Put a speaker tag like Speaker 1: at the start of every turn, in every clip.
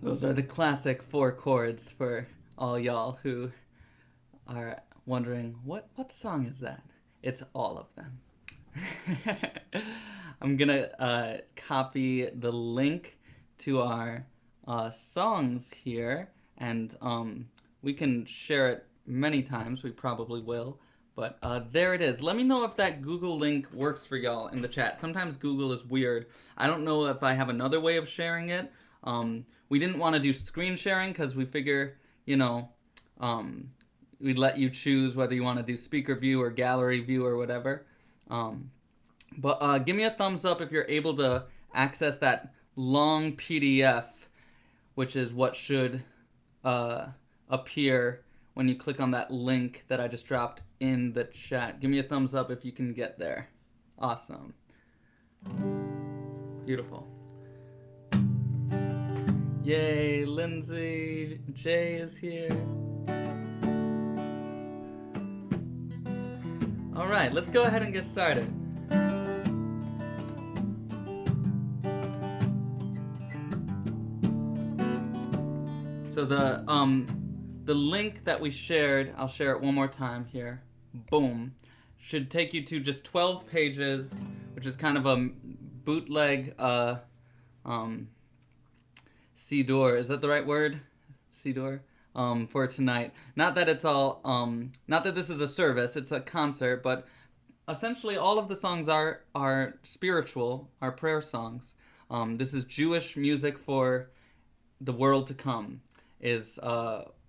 Speaker 1: Those are the classic four chords for all y'all who are wondering, what song is that? It's all of them. I'm gonna copy the link to our songs here, and we can share it many times. We probably will. But there it is. Let me know if that Google link works for y'all in the chat. Sometimes Google is weird. I don't know if I have another way of sharing it. We didn't want to do screen sharing because we figure, um, we'd let you choose whether you want to do speaker view or gallery view or whatever. But give me a thumbs up if you're able to access that long PDF, which is what should appear when you click on that link that I just dropped in the chat. Give me a thumbs up if you can get there. Awesome. Beautiful. Yay, Lindsay. Jay is here. All right, let's go ahead and get started. So the link that we shared, I'll share it one more time here. Boom. Should take you to just 12 pages, which is kind of a bootleg Siddur. Is that the right word? Siddur? For tonight. Not that it's all, not that this is a service, it's a concert, but essentially all of the songs are spiritual, are prayer songs. This is Jewish music for the world to come, is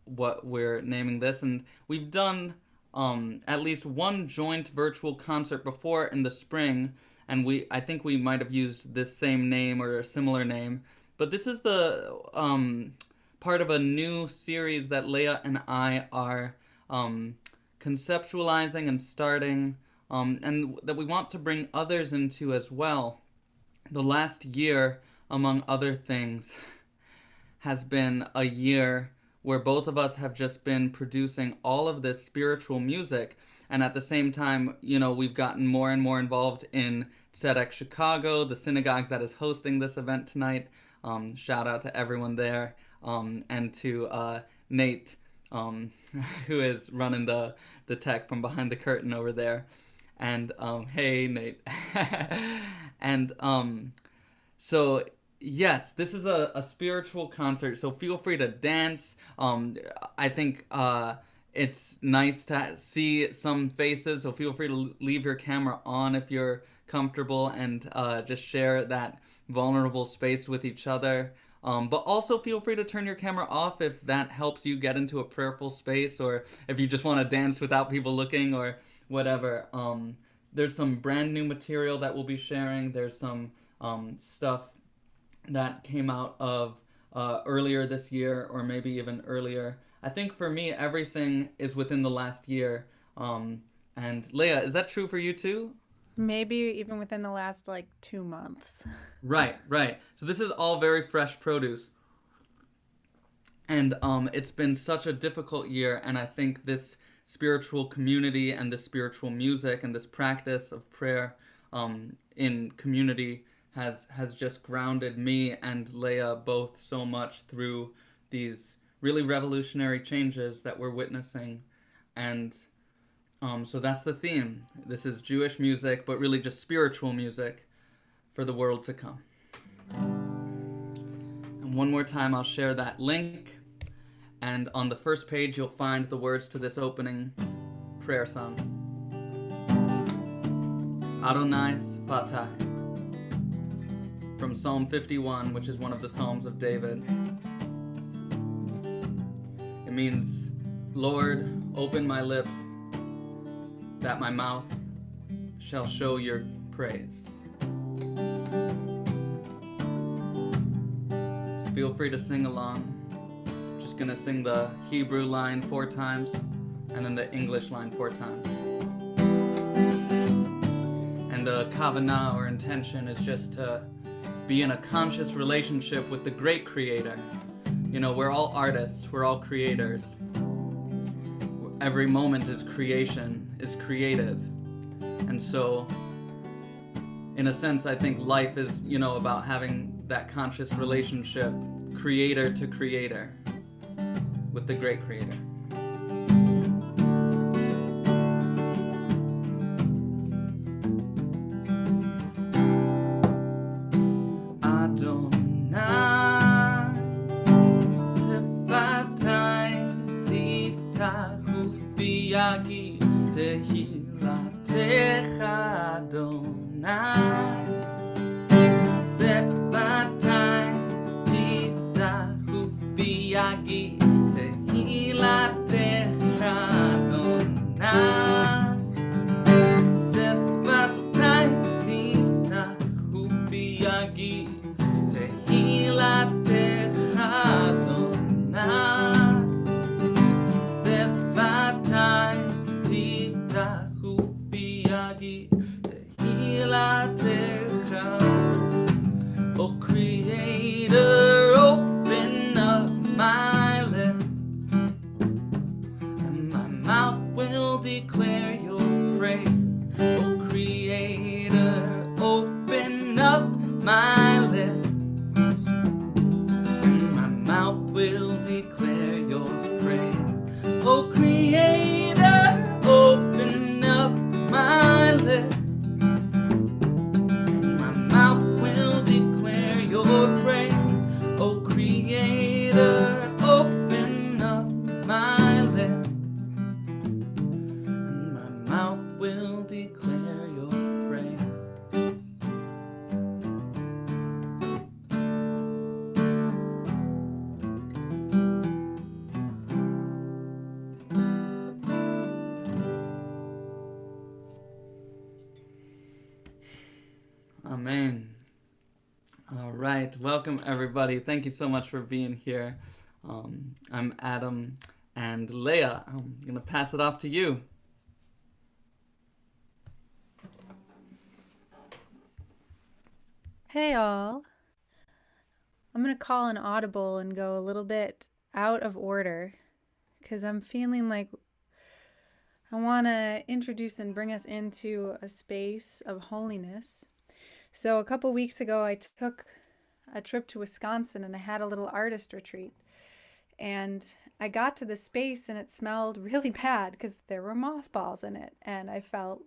Speaker 1: what we're naming this. And we've done at least one joint virtual concert before in the spring, and I think we might have used this same name or a similar name. But this is the part of a new series that Leah and I are conceptualizing and starting, and that we want to bring others into as well. The last year, among other things, has been a year where both of us have just been producing all of this spiritual music, and at the same time, we've gotten more and more involved in Tzedek Chicago, the synagogue that is hosting this event tonight. Shout out to everyone there, and to Nate, who is running the tech from behind the curtain over there. And hey, Nate. And so yes, this is a spiritual concert, so feel free to dance. I think it's nice to see some faces, so feel free to leave your camera on if you're comfortable, and just share that vulnerable space with each other. But also feel free to turn your camera off if that helps you get into a prayerful space, or if you just want to dance without people looking, or whatever. There's some brand new material that we'll be sharing. There's some stuff that came out of earlier this year, or maybe even earlier. I think for me, everything is within the last year. And Leah, is that true for you too?
Speaker 2: Maybe even within the last 2 months.
Speaker 1: Right. So this is all very fresh produce. And it's been such a difficult year, and I think this spiritual community and this spiritual music and this practice of prayer in community has just grounded me and Leah both so much through these really revolutionary changes that we're witnessing. And so that's the theme. This is Jewish music, but really just spiritual music for the world to come. And one more time, I'll share that link. And on the first page, you'll find the words to this opening prayer song. Adonai Sfatach, from Psalm 51, which is one of the Psalms of David. It means, Lord, open my lips, that my mouth shall show your praise. So feel free to sing along. Just gonna sing the Hebrew line 4 times, and then the English line 4 times. And the kavanah, or intention, is just to be in a conscious relationship with the great creator. We're all artists, we're all creators. Every moment is creation, is creative. And so, in a sense, I think life is, about having that conscious relationship, creator to creator with the great creator.
Speaker 2: Yagi
Speaker 1: Tehilatecha Adonai Sefatai Tiftachu V'yagi Tehilatecha Adonai Sefatai Tiftachu V'yagi Tehilatecha Adonai Oh Creator, open up my lips, and my mouth will declare your praise. Oh Creator, open up my lips, and my mouth will declare your praise. Oh Creator, open up my lips, oh Creator, open up my lips, and my mouth will declare your praise. Amen. All right, welcome everybody. Thank you so much for being here. I'm Adam, and Leah, I'm going to pass it off to you.
Speaker 2: Hey all. I'm going to call an audible and go a little bit out of order because I'm feeling like I want to introduce and bring us into a space of holiness. So a couple weeks ago, I took a trip to Wisconsin and I had a little artist retreat. And I got to the space and it smelled really bad because there were mothballs in it. And I felt,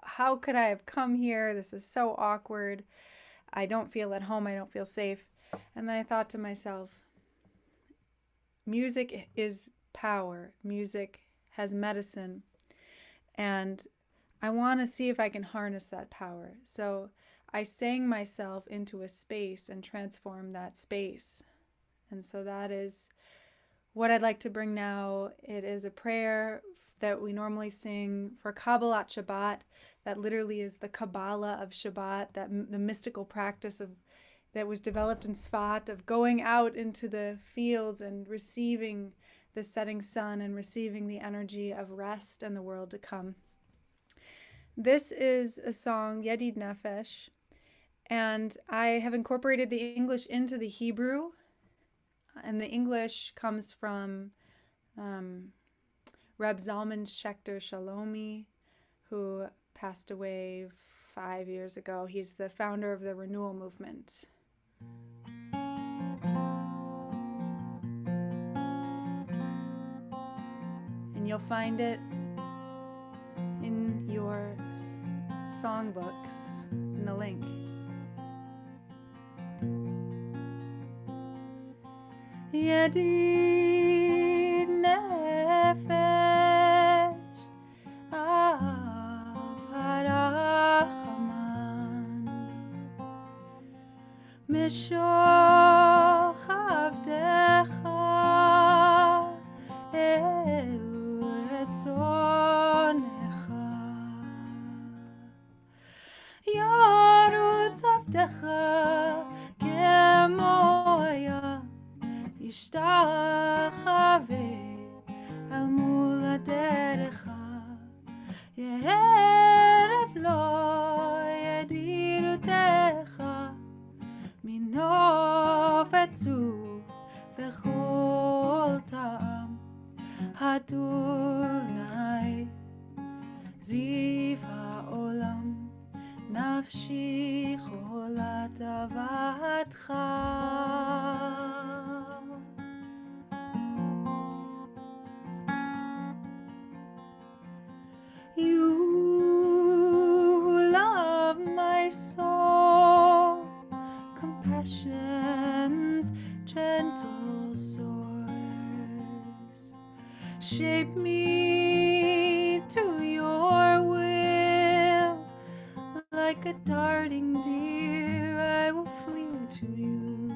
Speaker 2: how could I have come here? This is so awkward. I don't feel at home. I don't feel safe. And then I thought to myself, music is power. Music has medicine. And I want to see if I can harness that power. So I sang myself into a space and transformed that space. And so that is what I'd like to bring now. It is a prayer that we normally sing for Kabbalat Shabbat. That literally is the Kabbalah of Shabbat, the mystical practice that was developed in Sfat, of going out into the fields and receiving the setting sun and receiving the energy of rest and the world to come. This is a song, Yedid Nefesh, and I have incorporated the English into the Hebrew, and the English comes from Reb Zalman Schechter Shalomi, who passed away 5 years ago. He's the founder of the Renewal Movement. And you'll find it in your songbooks in the link. Yedid nefesh av harachaman mishoch avdecha el retzonecha yarutz avdecha kemoya ישתחווה אל מול הדרך, יערב לו ידידותיך, מנוף עצוב וכל טעם, אדוני זיו העולם, נפשי חולת אהבתך. soul soars. Shape me to your will. Like a darting deer, I will flee to you.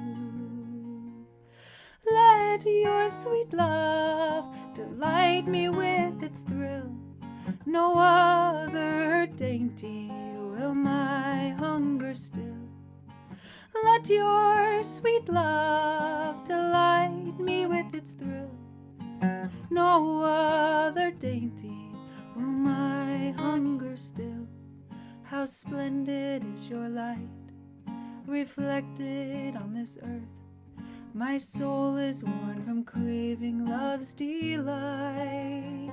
Speaker 2: Let your sweet love delight me with its thrill. No other dainty will my hunger still. Let your sweet love delight me with its thrill. No other dainty will my hunger still. How splendid is your light, reflected on this earth. My soul is worn from craving love's delight.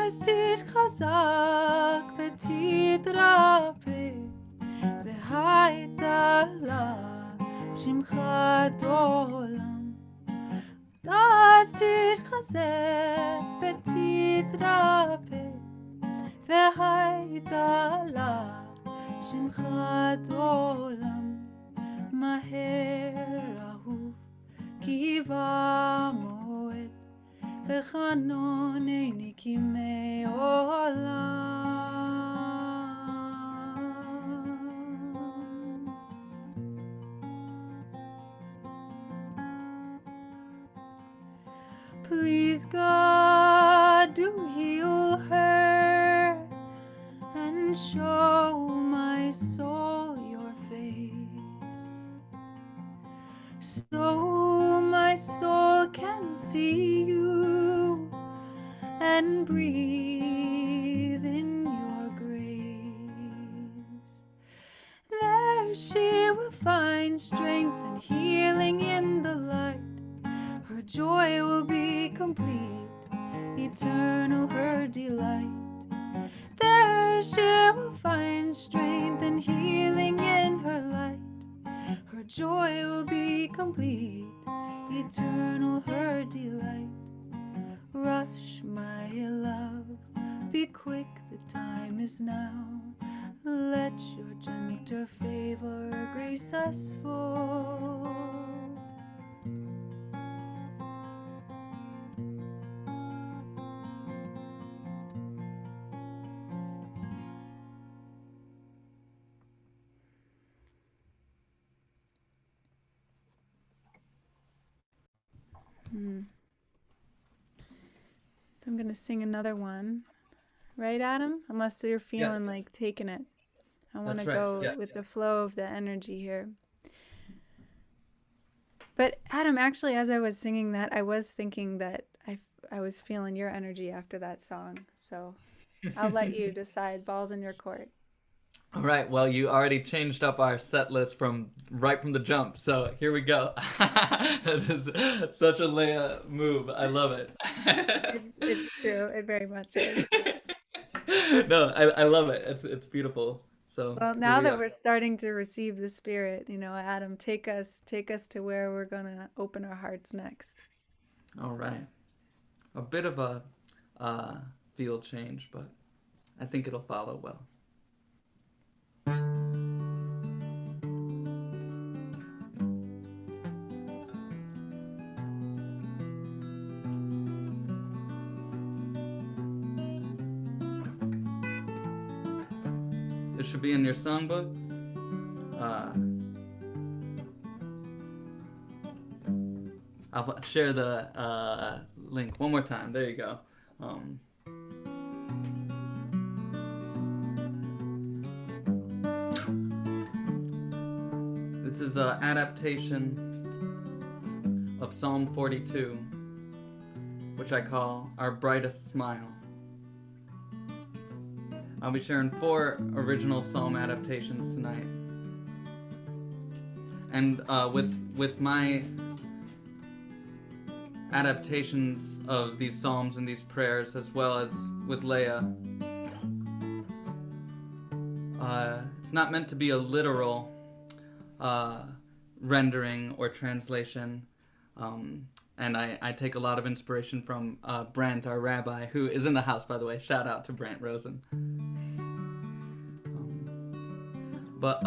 Speaker 2: אז תתחזק ותתרפא והייתלה שמחת עולם. אז תתחזק ותתרפא והייתלה שמחת עולם. מהר אהוב כי בא מועד וחנונני כימי עולם. Please God, do heal her and show my soul your face, so my soul can see you and breathe in your grace. There she will find strength and healing in the light. Her joy will be complete, eternal her delight. There she will find strength and healing in her light. Her joy will be complete, eternal her delight. Rush, my love, be quick, the time is now. Let your gentle favor grace us full. So I'm going to sing another one. Right, Adam? Unless you're feeling like taking it. I want to go with the flow of the energy here. But Adam, actually, as I was singing that, I was thinking that I was feeling your energy after that song. So I'll let you decide. Ball's in your court.
Speaker 1: All right. Well, you already changed up our set list from the jump. So here we go. That is such a Leah move. I love it.
Speaker 2: It's true. It very much is.
Speaker 1: No, I love it. It's beautiful. So
Speaker 2: well, now that we're starting to receive the Spirit, Adam, take us to where we're gonna open our hearts next.
Speaker 1: All right. A bit of a field change, but I think it'll follow well. It should be in your songbooks. I'll share the link one more time. There you go. This is an adaptation of Psalm 42, which I call Our Brightest Smile. I'll be sharing 4 original psalm adaptations tonight. And with my adaptations of these psalms and these prayers, as well as with Leah. It's not meant to be a literal rendering or translation. And I take a lot of inspiration from Brant, our rabbi, who is in the house, by the way. Shout out to Brant Rosen. But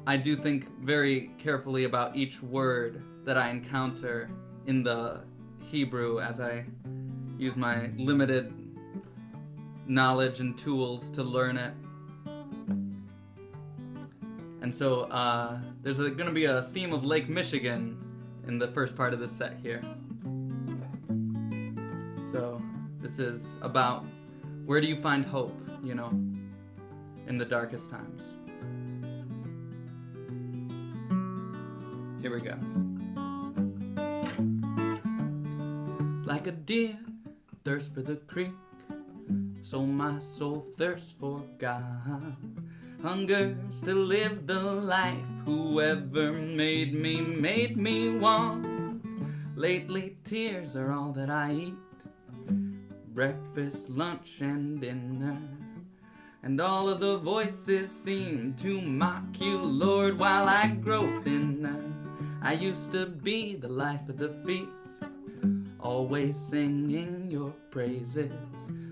Speaker 1: I do think very carefully about each word that I encounter in the Hebrew as I use my limited knowledge and tools to learn it. And so there's going to be a theme of Lake Michigan in the first part of this set here. So this is about where do you find hope, you know, in the darkest times. Here we go. Like a deer thirsts for the creek, so my soul thirsts for God. Hungers to live the life whoever made me want. Lately tears are all that I eat, breakfast, lunch, and dinner. And all of the voices seem to mock you, Lord, while I grow thinner. I used to be the life of the feast, always singing your praises.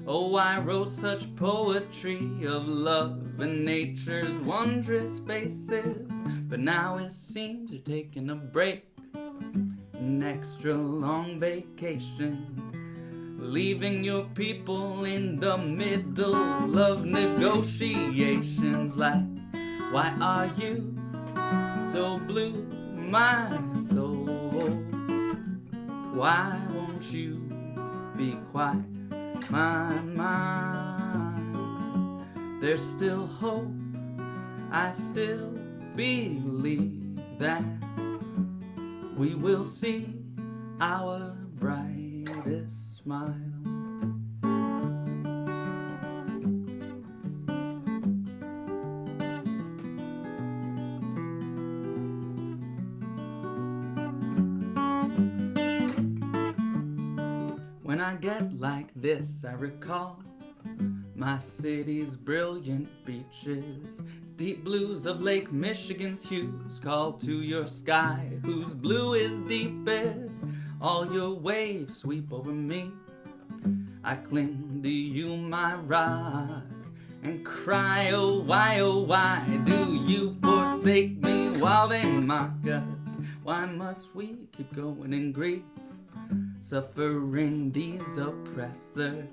Speaker 1: Oh, I wrote such poetry of love and nature's wondrous faces. But now it seems you're taking a break, an extra long vacation, leaving your people in the middle of negotiations. Like, why are you so blue, my soul? Why won't you be quiet, my mind? There's still hope, I still believe that we will see our brightest smile. When I get like this, I recall my city's brilliant beaches, deep blues of Lake Michigan's hues. Call to your sky, whose blue is deepest. All your waves sweep over me. I cling to you, my rock, and cry, oh why do you forsake me while they mock us? Why must we keep going in grief, suffering these oppressors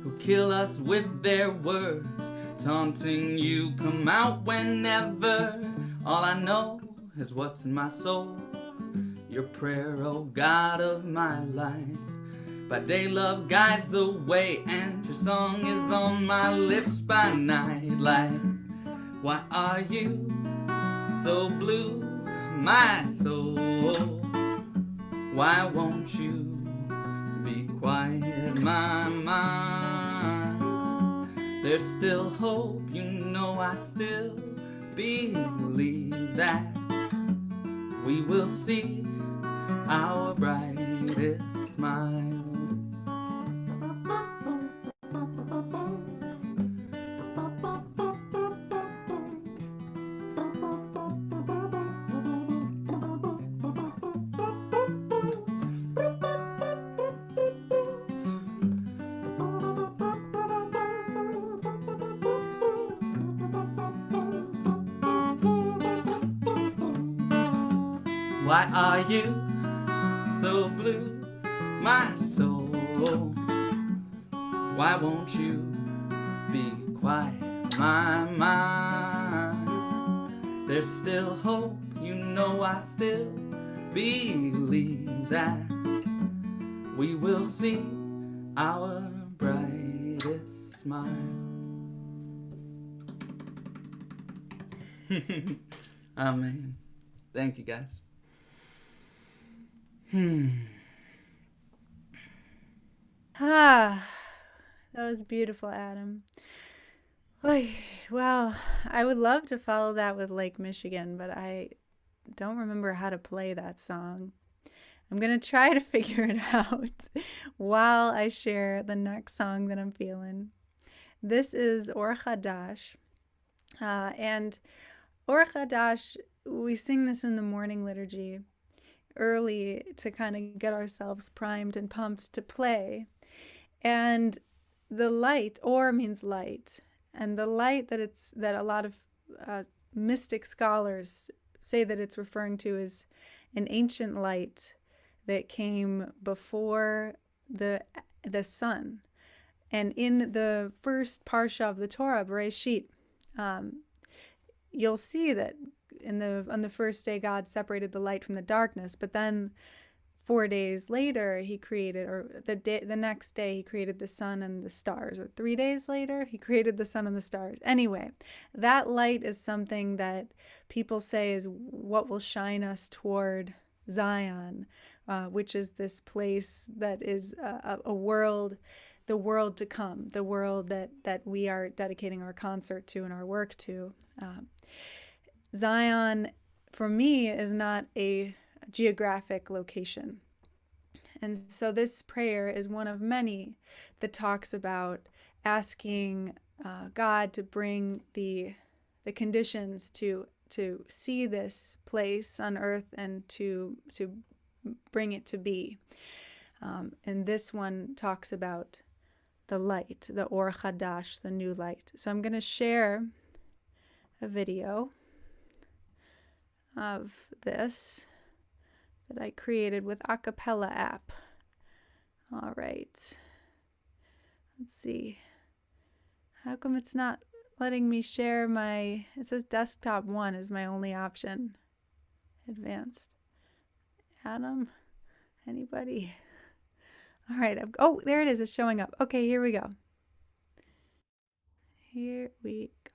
Speaker 1: who kill us with their words, taunting you come out whenever? All I know is what's in my soul, your prayer, oh God of my life. By day love guides the way, and your song is on my lips by night. Like, why are you so blue, my soul? Why won't you be quiet, my mind? There's still hope, you know I still believe that we will see our brightest smile. Why are you so blue, my soul? Why won't you be quiet, my mind? There's still hope, you know I still believe that we will see our brightest smile. Amen. Thank you, guys.
Speaker 2: That was beautiful, Adam. Well, I would love to follow that with Lake Michigan, but I don't remember how to play that song. I'm going to try to figure it out while I share the next song that I'm feeling. This is Or Chadash. And Or Chadash, we sing this in the morning liturgy early to kind of get ourselves primed and pumped to play. And the light, or means light, and the light that a lot of mystic scholars say that it's referring to is an ancient light that came before the sun. And in the first parsha of the Torah, Bereshit, you'll see that on the first day God separated the light from the darkness, but then 4 days later he created, or the next day he created the sun and the stars, or 3 days later he created the sun and the stars. Anyway, that light is something that people say is what will shine us toward Zion, which is this place that is a world, the world to come, the world that we are dedicating our concert to and our work to. Zion, for me, is not a geographic location. And so this prayer is one of many that talks about asking God to bring the conditions to see this place on earth and to bring it to be. And this one talks about the light, the Or Chadash, the new light. So I'm going to share a video of this that I created with Acapella app. All right. Let's see. How come it's not letting me share my... It says desktop 1 is my only option. Advanced. Adam? Anybody? All right. Oh, there it is. It's showing up. Okay, here we go. Here we go.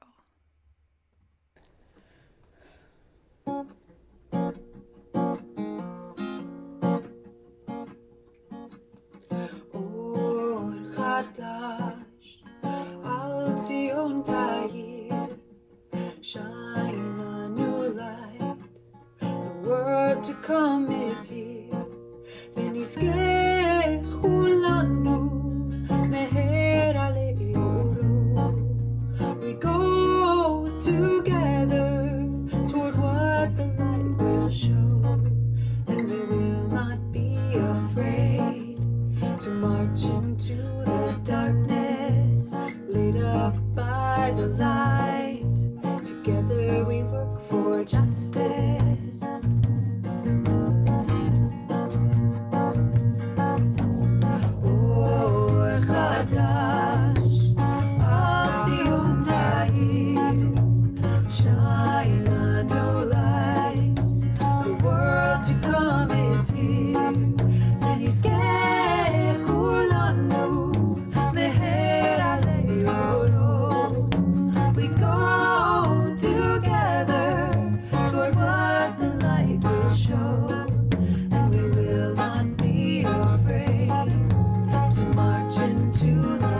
Speaker 2: Or Chadash al Zion Tahir, shine a new light. The world to come is here. V'nizkechu lanu meher aleoro. We go together toward what the light will show, and we will not be afraid to march into the darkness, lit up by the light. Together we work for justice. Or Chadash al Zion Tahir, shine a new light. The world to come is here. V'nizkechu lanu meher aleoro. We go together toward what the light will show, and we will not be afraid to march into the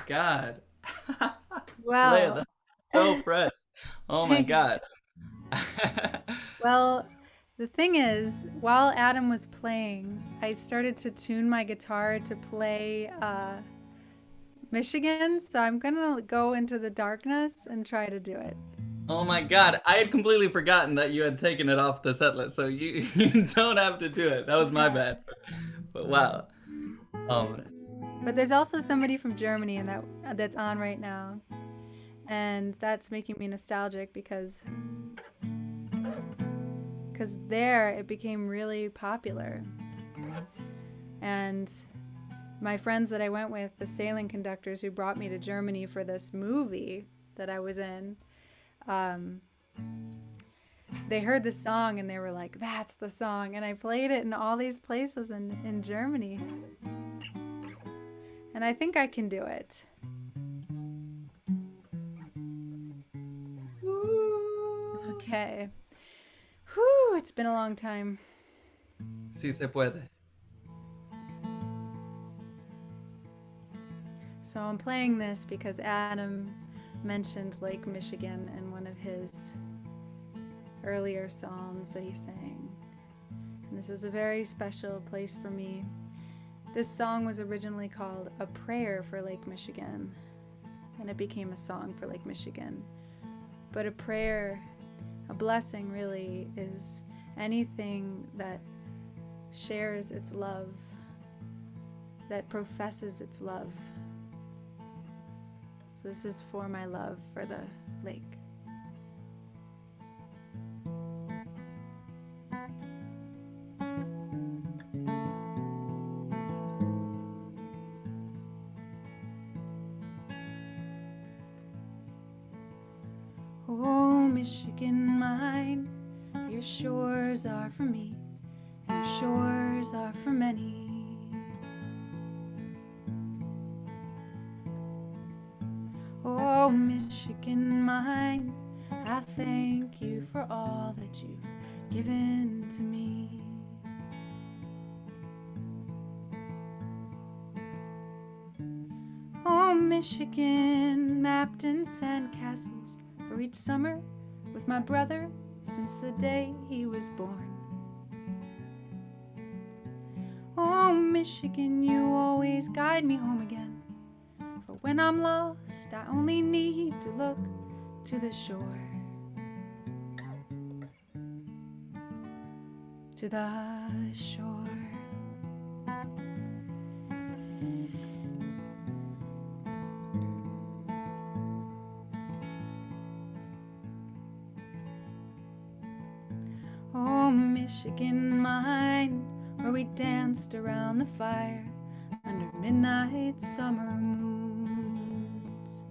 Speaker 1: God. Leah,
Speaker 2: Well,
Speaker 1: that's so fresh. Oh my God.
Speaker 2: well, the thing is, while Adam was playing, I started to tune my guitar to play Michigan. So I'm gonna go into the darkness and try to do it.
Speaker 1: Oh my God. I had completely forgotten that you had taken it off the set list, so you, you don't have to do it. That was my bad. But wow. Um,
Speaker 2: But there's also somebody from Germany and that's on right now, and that's making me nostalgic because there it became really popular. And my friends that I went with, the sailing conductors who brought me to Germany for this movie that I was in, um, they heard the song and they were like, "That's the song." And I played it in all these places in Germany. And I think I can do it. Okay. Whew, it's been a long time.
Speaker 1: sí se puede.
Speaker 2: So I'm playing this because Adam mentioned Lake Michigan in one of his earlier psalms that he sang. And this is a very special place for me. This song was originally called A Prayer for Lake Michigan, and it became a song for Lake Michigan. But a prayer, a blessing really, is anything that shares its love, that professes its love. So this is for my love for the lake. Oh, Michigan mine, your shores are for me, and your shores are for many. Oh, Michigan mine, I thank you for all that you've given to me. Oh, Michigan, mapped in sandcastles for each summer with my brother since the day he was born. Oh, Michigan, you always guide me home again. For when I'm lost, I only need to look to the shore. To the shore. Oh, Michigan mine, where we danced around the fire under midnight summer moons.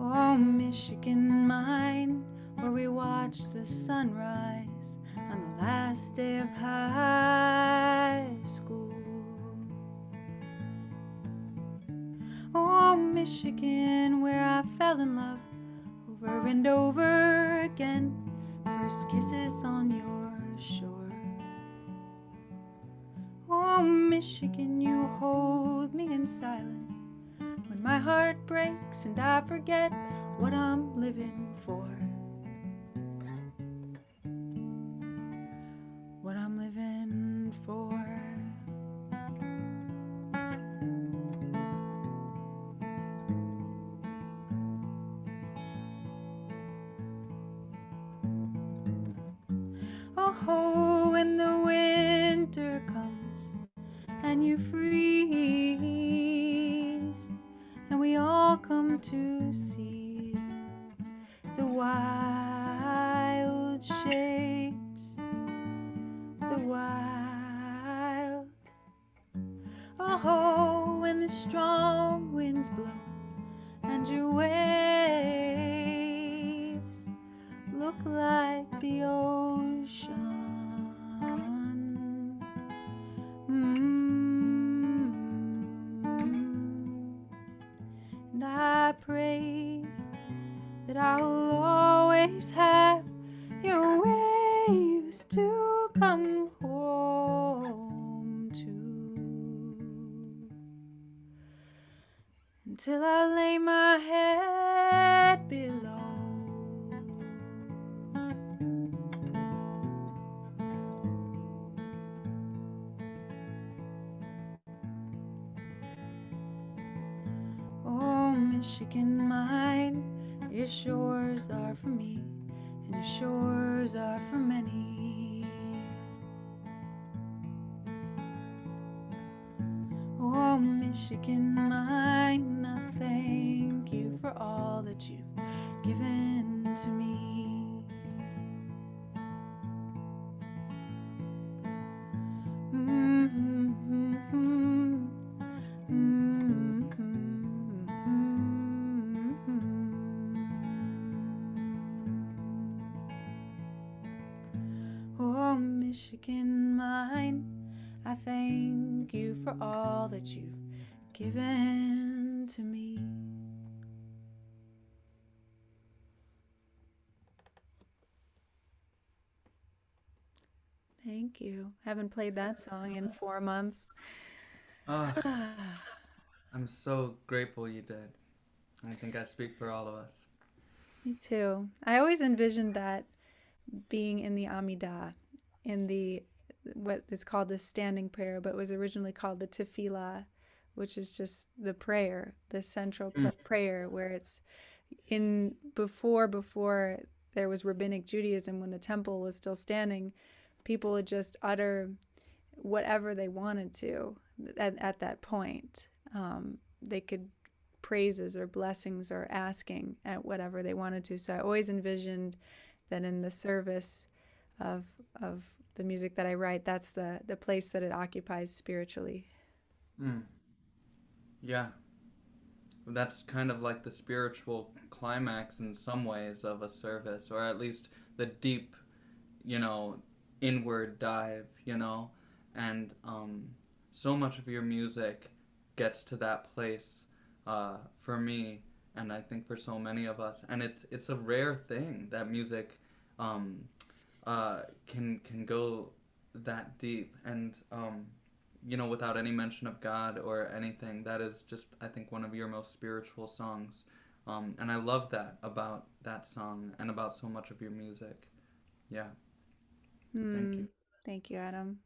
Speaker 2: Oh, Michigan mine, where we watched the sunrise on the last day of high school. Oh, Michigan, where I fell in love over and over again, first kisses on your shore. Oh, Michigan, you hold me in silence when my heart breaks and I forget what I'm living for. What I'm living for. Oh, when the winter comes and you freeze, and we all come to see the wild shapes, the wild. Oh, when the strong winds blow and your waves look like the ocean. And I pray that I will always have your waves to come home to. till I lay my head below. Oh, Michigan mine, your shores are for me, and your shores are for many. Oh, Michigan mine, I thank you for all that you've given to me. Oh, Michigan mine, I thank you for all that you've given to me. Thank you. I haven't played that song in 4 months.
Speaker 1: Ah, I'm so grateful you did. I think I speak for all of us.
Speaker 2: Me too. I always envisioned that being in the Amidah, in the what is called the standing prayer, but was originally called the Tefillah, which is just the prayer, the central
Speaker 1: Mm,
Speaker 2: prayer, where it's in before there was rabbinic Judaism, when the temple was still standing, people would just utter whatever they wanted to at that point. They could praises or blessings or asking at whatever they wanted to. So I always envisioned that in the service of of the music that I write, that's the place that it occupies spiritually.
Speaker 1: mm, yeah, that's kind of like the spiritual climax in some ways of a service, or at least the deep, you know, inward dive, and so much of your music gets to that place for me, and I think for so many of us, and it's a rare thing that music um, can go that deep, and without any mention of God or anything. That is just, I think, one of your most spiritual songs, and I love that about that song and about so much of your music. Yeah, thank you.
Speaker 2: Hmm. Thank you, Adam.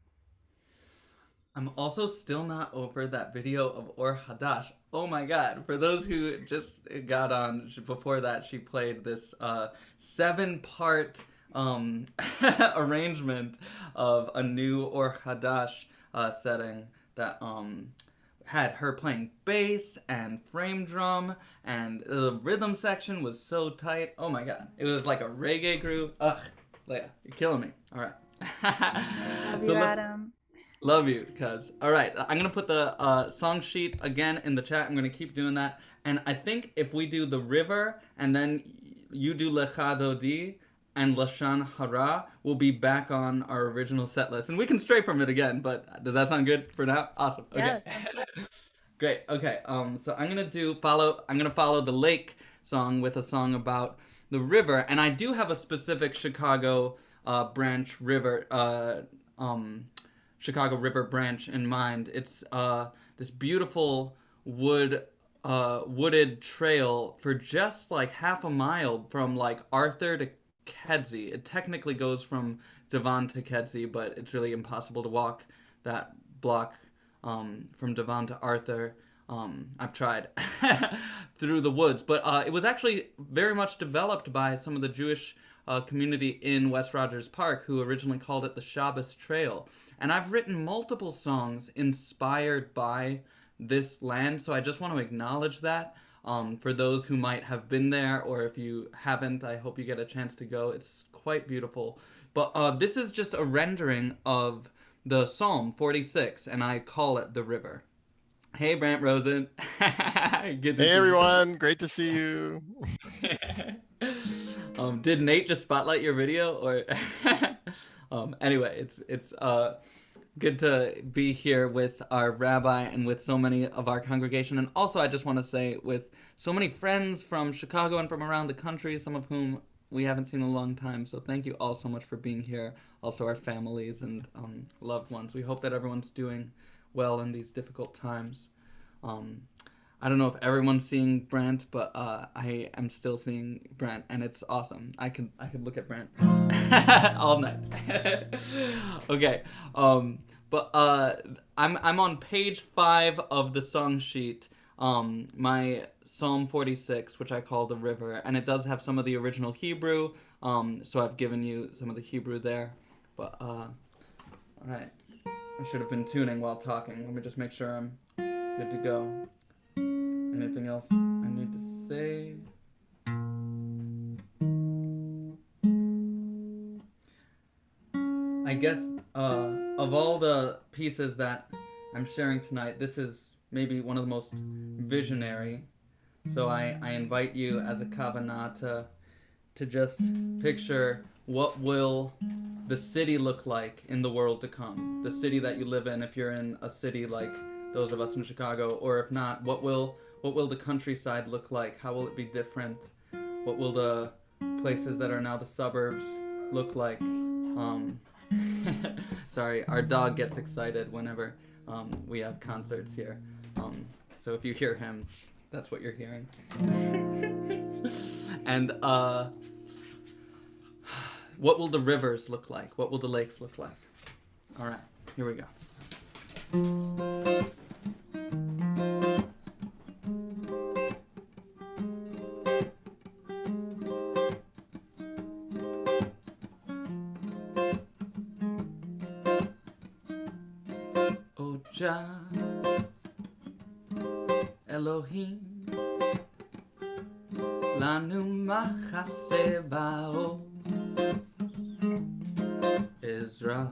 Speaker 1: I'm also still not over that video of Or Hadash. Oh my god. For those who just got on before that, she played this 7-part arrangement of a new Or Hadash setting that had her playing bass and frame drum, and the rhythm section was so tight. Oh my god. It was like a reggae groove. Ugh, Leah, you're killing me. All right.
Speaker 2: Love
Speaker 1: So
Speaker 2: you,
Speaker 1: let's
Speaker 2: Adam.
Speaker 1: Love you, cuz. All right, I'm gonna put the song sheet again in the chat. I'm gonna keep doing that, and I think if we do the river and then you do Lecha Dodi and Lashan Hara, we'll be back on our original set list, and we can stray from it again. But does that sound good for now? Awesome.
Speaker 2: Yeah,
Speaker 1: Okay.
Speaker 2: that sounds good.
Speaker 1: Great. Okay. So I'm gonna follow. I'm gonna follow the lake song with a song about the river, and I do have a specific Chicago branch river. Chicago River branch in mind. It's this beautiful wooded trail for just like half a mile from like Arthur to Kedzie. It technically goes from Devon to Kedzie, but it's really impossible to walk that block from Devon to Arthur. I've tried through the woods, but it was actually very much developed by some of the Jewish community in West Rogers Park, who originally called it the Shabbos Trail. And I've written multiple songs inspired by this land, so I just want to acknowledge that. For those who might have been there, or if you haven't, I hope you get a chance to go. It's quite beautiful. But this is just a rendering of the Psalm 46, and I call it The River. Hey, Brant Rosen. Good to
Speaker 3: Hey
Speaker 1: see you.
Speaker 3: everyone, great to see you.
Speaker 1: Did Nate just spotlight your video, or anyway, it's good to be here with our rabbi and with so many of our congregation, and also I just want to say with so many friends from Chicago and from around the country, some of whom we haven't seen in a long time. So thank you all so much for being here. Also our families and loved ones. We hope that everyone's doing well in these difficult times. Um, I don't know if everyone's seeing Brent, but I am still seeing Brent, and it's awesome. I could look at Brent all night. Okay, but I'm on page 5 of the song sheet. My Psalm 46, which I call the river, and it does have some of the original Hebrew. So I've given you some of the Hebrew there, but all right. I should have been tuning while talking. Let me just make sure I'm good to go. Anything else I need to say? I guess of all the pieces that I'm sharing tonight, this is maybe one of the most visionary. So I invite you as a kavanah to just picture what will the city look like in the world to come. The city that you live in, if you're in a city like those of us in Chicago, or if not, what will the countryside look like? How will it be different? What will the places that are now the suburbs look like? Sorry, our dog gets excited whenever we have concerts here. So if you hear him, that's what you're hearing. And what will the rivers look like? What will the lakes look like? All right, here we go. Jah Elohim Lanu Machasebao Ezra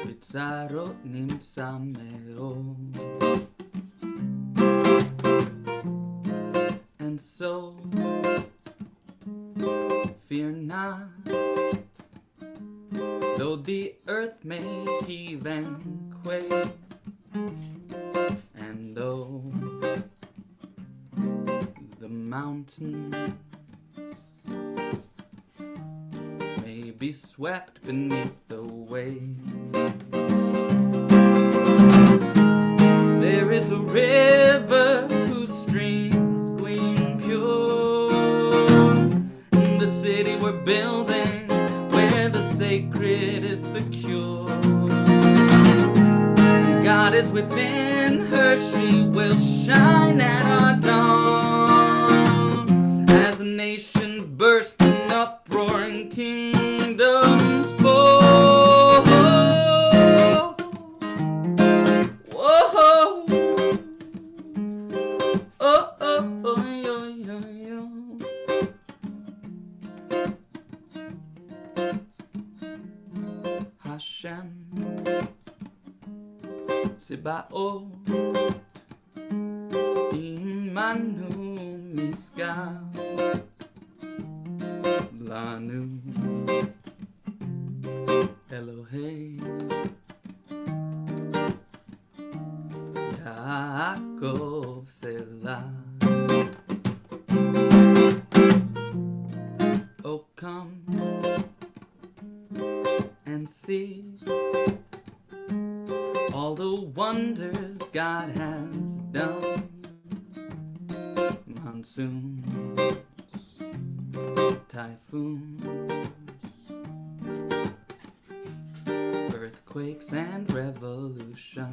Speaker 1: Bitzarot Nimsa Meod. And so fear not, though the earth may heave and quake, and though the mountains may be swept beneath the waves, there is a river whose streams gleam pure. The city we're building, where the sacred is secure. God is within her, she will shine at our dawn. As the nations burst in uproaring kingdoms fall. Whoa. Oh, oh, oh, yo, yo, yo. Hashem Sebaot Imanu Miska Lanu Elohei Yaakov Selah. Oh, come and see all the wonders God has done. Monsoons, typhoons, earthquakes and revolution.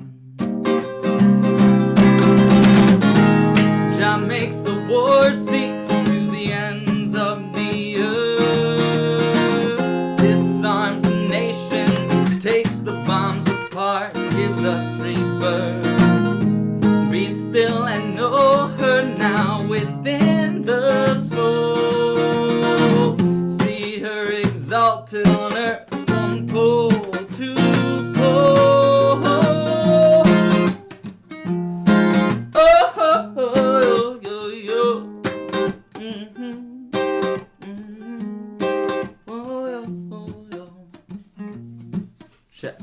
Speaker 1: Jah makes the war cease to the ends of the earth. Disarms the nation, takes the bombs apart, gives us rebirth. Be still and know her now within the soul. See her exalted on earth from pole to pole. Oh, oh, oh, yo, yo. Oh, yo, oh, yo. Check.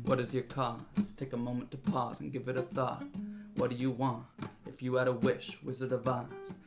Speaker 1: What is your cause? Take a moment to pause and give it a thought. What do you want? If you had a wish, Wizard of Oz.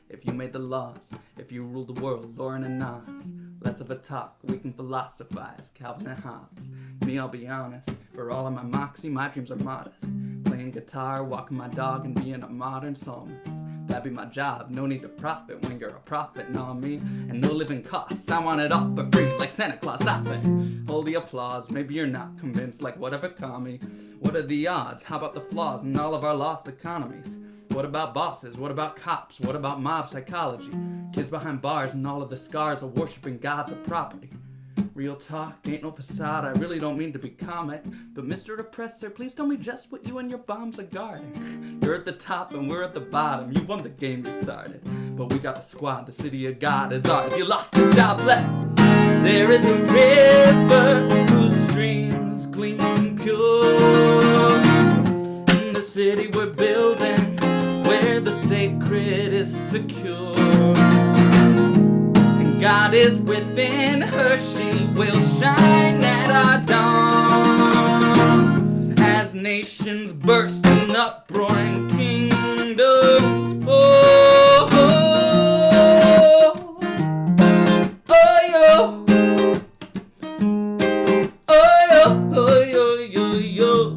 Speaker 1: If you made the laws. If you ruled the world, Lauren and Nas. Less of a talk, we can philosophize, Calvin and Hobbes. Me, I'll be honest, for all of my moxie, my dreams are modest. Playing guitar, walking my dog, and being a modern psalmist. That'd be my job, no need to profit when you're a prophet, know me? And no living costs, I want it all for free, like Santa Claus, stop it. Hold the applause, maybe you're not convinced, like whatever, call me. What are the odds? How about the flaws in all of our lost economies? What about bosses? What about cops? What about mob psychology? Kids behind bars and all of the scars of worshiping gods of property. Real talk, ain't no facade, I really don't mean to be comic. But Mr. Oppressor, please tell me just what you and your bombs are guarding. You're at the top and we're at the bottom, you won the game you started. But we got the squad, the city of God is ours, you lost it, jobless. There is a river whose streams clean and pure. In the city we're building, where the sacred is secure. And God is within her, she will shine at our dawn. As nations burst in uproaring kingdoms fall. Oh, yo. Oh, yo, oh, yo, yo, yo.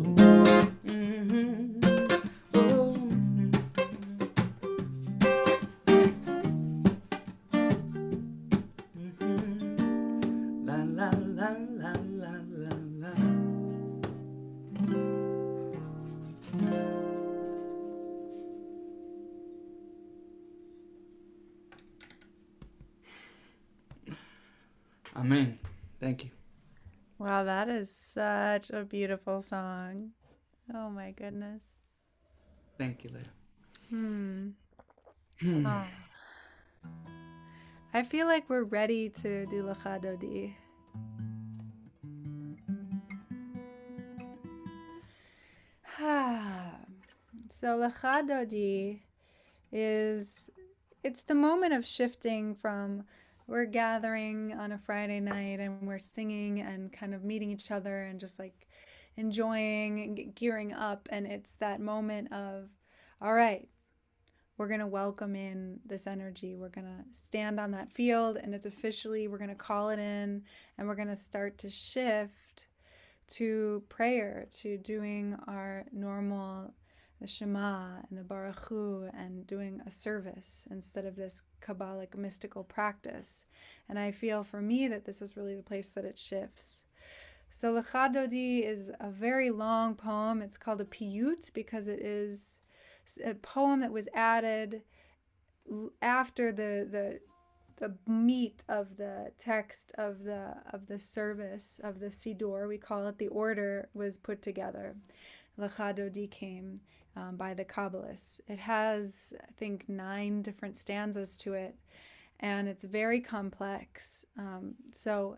Speaker 1: Amen. Thank you.
Speaker 2: Wow, that is such a beautiful song. Oh my goodness.
Speaker 1: Thank you, Leah.
Speaker 2: Oh. I feel like we're ready to do Lecha Dodi. So Lecha Dodi it's the moment of shifting from we're gathering on a Friday night and we're singing and kind of meeting each other and just like enjoying and gearing up, and it's that moment of, all right, we're going to welcome in this energy. We're going to stand on that field, and it's officially, we're going to call it in, and we're going to start to shift to prayer, to doing our normal, the Shema and the Baruch Hu, and doing a service instead of this Kabbalic mystical practice. And I feel for me that this is really the place that it shifts. So Lecha Dodi is a very long poem. It's called a piyut because it is a poem that was added after the meat of the text of the service of the Siddur, we call it, the order, was put together. Lecha Dodi came by the Kabbalists. It has, I think, 9 different stanzas to it, and it's very complex. So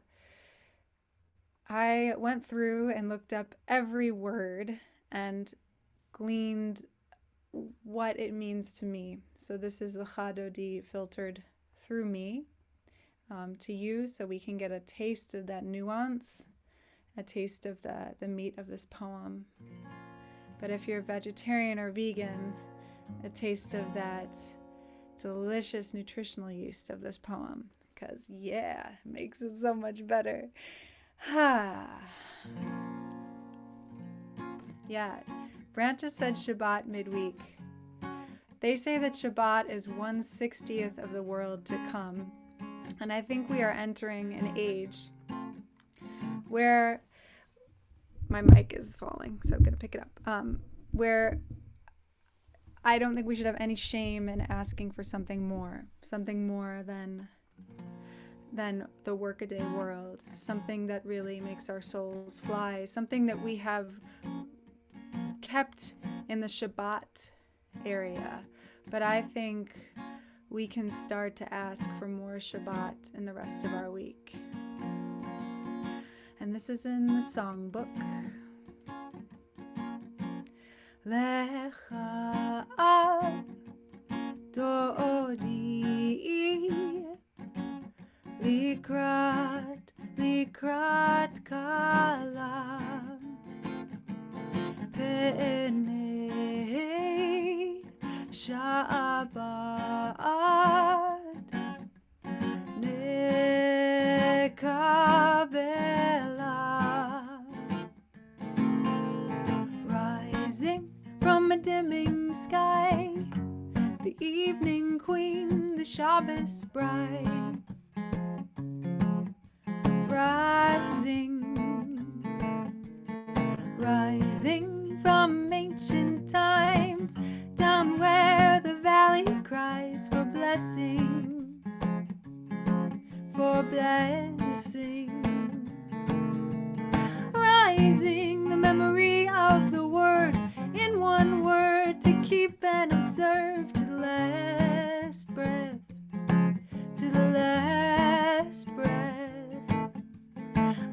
Speaker 2: I went through and looked up every word and gleaned what it means to me. So this is Lecha Dodi filtered through me to you, so we can get a taste of that nuance, a taste of the meat of this poem. But if you're vegetarian or vegan, a taste of that delicious nutritional yeast of this poem, because yeah, it makes it so much better. Yeah, Branches said Shabbat midweek. They say that Shabbat is 1/60th of the world to come. And I think we are entering an age where, my mic is falling, so I'm going to pick it up, where I don't think we should have any shame in asking for something more than the workaday world, something that really makes our souls fly, something that we have kept in the Shabbat area. But I think we can start to ask for more Shabbat in the rest of our week. And this is in the songbook. Lecha Dodi likrat kalam penei Shabbat Rising from a dimming sky, the evening queen, the Shabbos bride. Rising from ancient times, down where the valley cries for blessing, for blessing. Rising, the memory of the word, in one word to keep and observe to the last breath, to the last breath.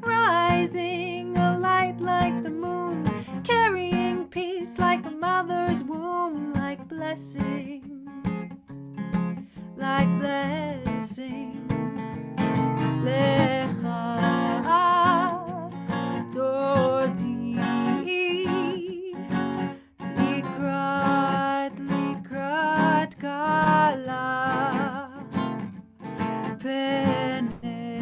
Speaker 2: Rising, a light like the moon, carrying peace like a mother's womb, like blessing, like blessing. Lecha dodi likrat kala penei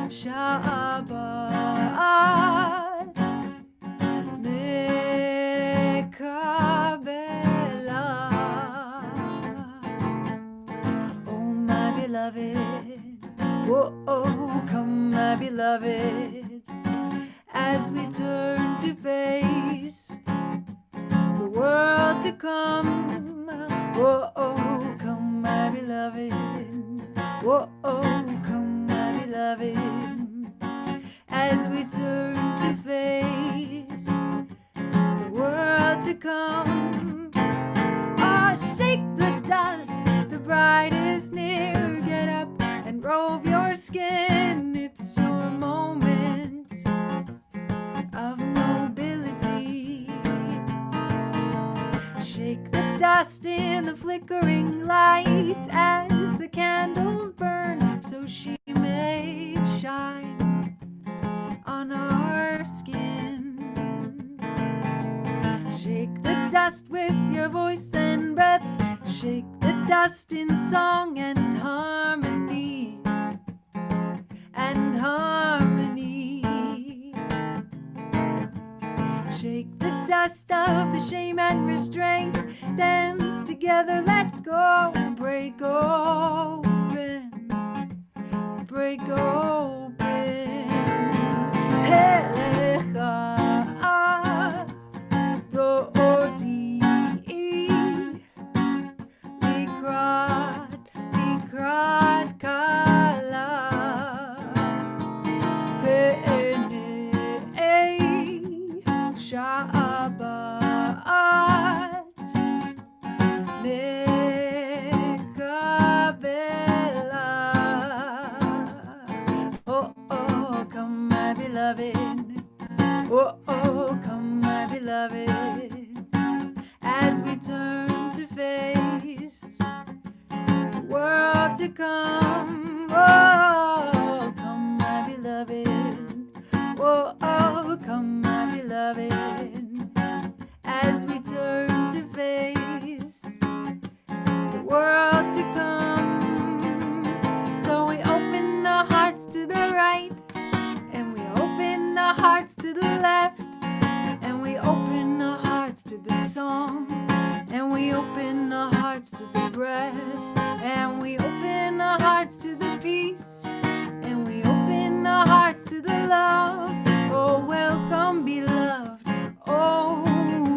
Speaker 2: Shabbat mekabela. Oh, my beloved, oh, come, my beloved, as we turn to face the world to come. Oh, come, my beloved, oh, come, my beloved, as we turn to face the world to come. Oh, shake the dust, the bride is near. Get up and robe your skin. It's your moment of nobility. Shake the dust in the flickering light as the candles burn, so she may shine on our skin. Shake the dust with your voice and breath. Shake the dust in song and harmony, and harmony. Shake the dust of the shame and restraint. Dance together, let go, break open, break open. Helecha dodi likrat kala penei Shabbat mekabela. Oh, come, my beloved, oh, come, my beloved, as we turn to face the world to come. Oh, come, my beloved, oh, come, my beloved, as we turn to face the world to come. So we open our hearts to the right, and we open our hearts to the left, and we open our hearts to the song, and we open our hearts to the breath, and we open our hearts to the peace, and we open our hearts to the love. Oh, welcome, beloved. Oh,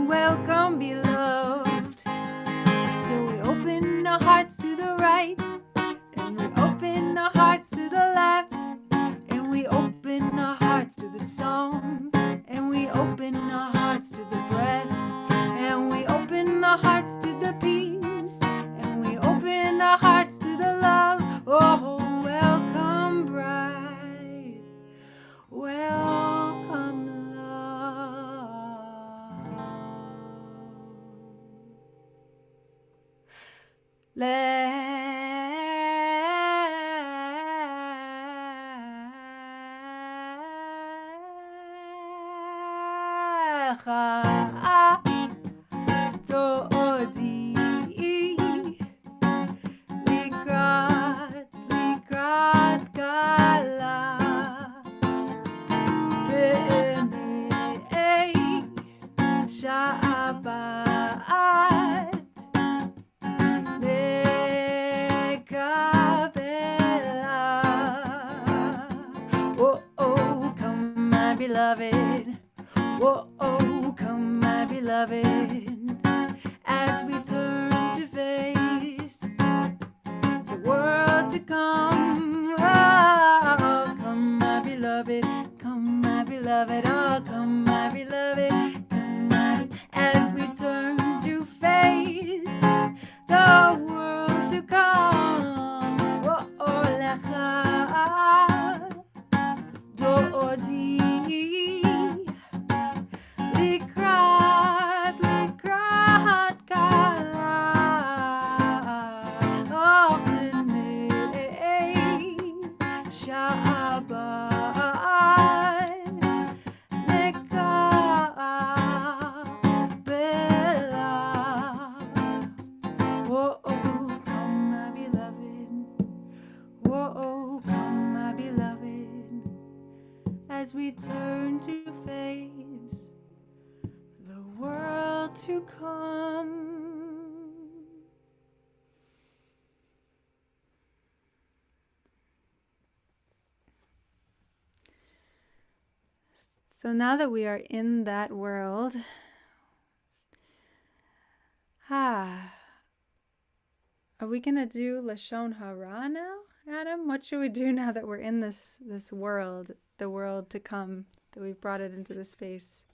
Speaker 2: welcome, beloved. So we open our hearts to the right, and we open our hearts to the left, and we open our hearts to the song, and we open our hearts to the breath, and we open our hearts to the peace, and we open our hearts to the love. Oh, welcome, bride, welcome, love. Lecha dodi likrat kala penei Shabbat Nekabela. Oh, oh, come, my beloved. Oh, oh, come, my beloved, as we turn to face the world to come. Oh, come, my beloved, come, my beloved, oh, come, my beloved, come, my, as we turn to face the world to come. Oh, oh, lecha, dodi. Likrat kala B'nei Shabbat Nekabela. Whoa, come my beloved. Whoa, come my beloved, as we turn to face the world to come. So now that we are in that world, are we gonna do Lashon Hara now, Adam? What should we do now that we're in this world, the world to come, that we've brought it into the space?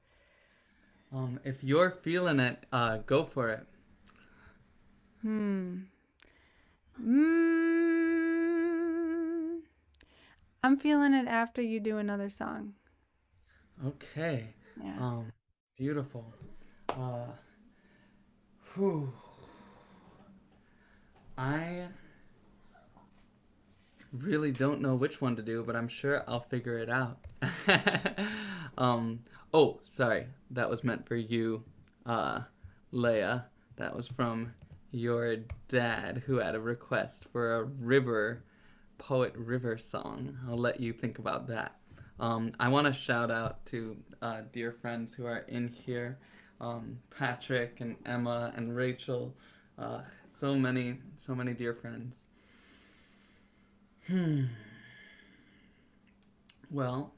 Speaker 1: If you're feeling it, go for it.
Speaker 2: I'm feeling it after you do another song.
Speaker 1: Okay.
Speaker 2: Yeah.
Speaker 1: Beautiful. Whew. I really don't know which one to do, but I'm sure I'll figure it out. Oh, sorry. That was meant for you, Leah. That was from your dad, who had a request for a poet river song. I'll let you think about that. I want to shout out to dear friends who are in here, Patrick and Emma and Rachel. So many dear friends. Well,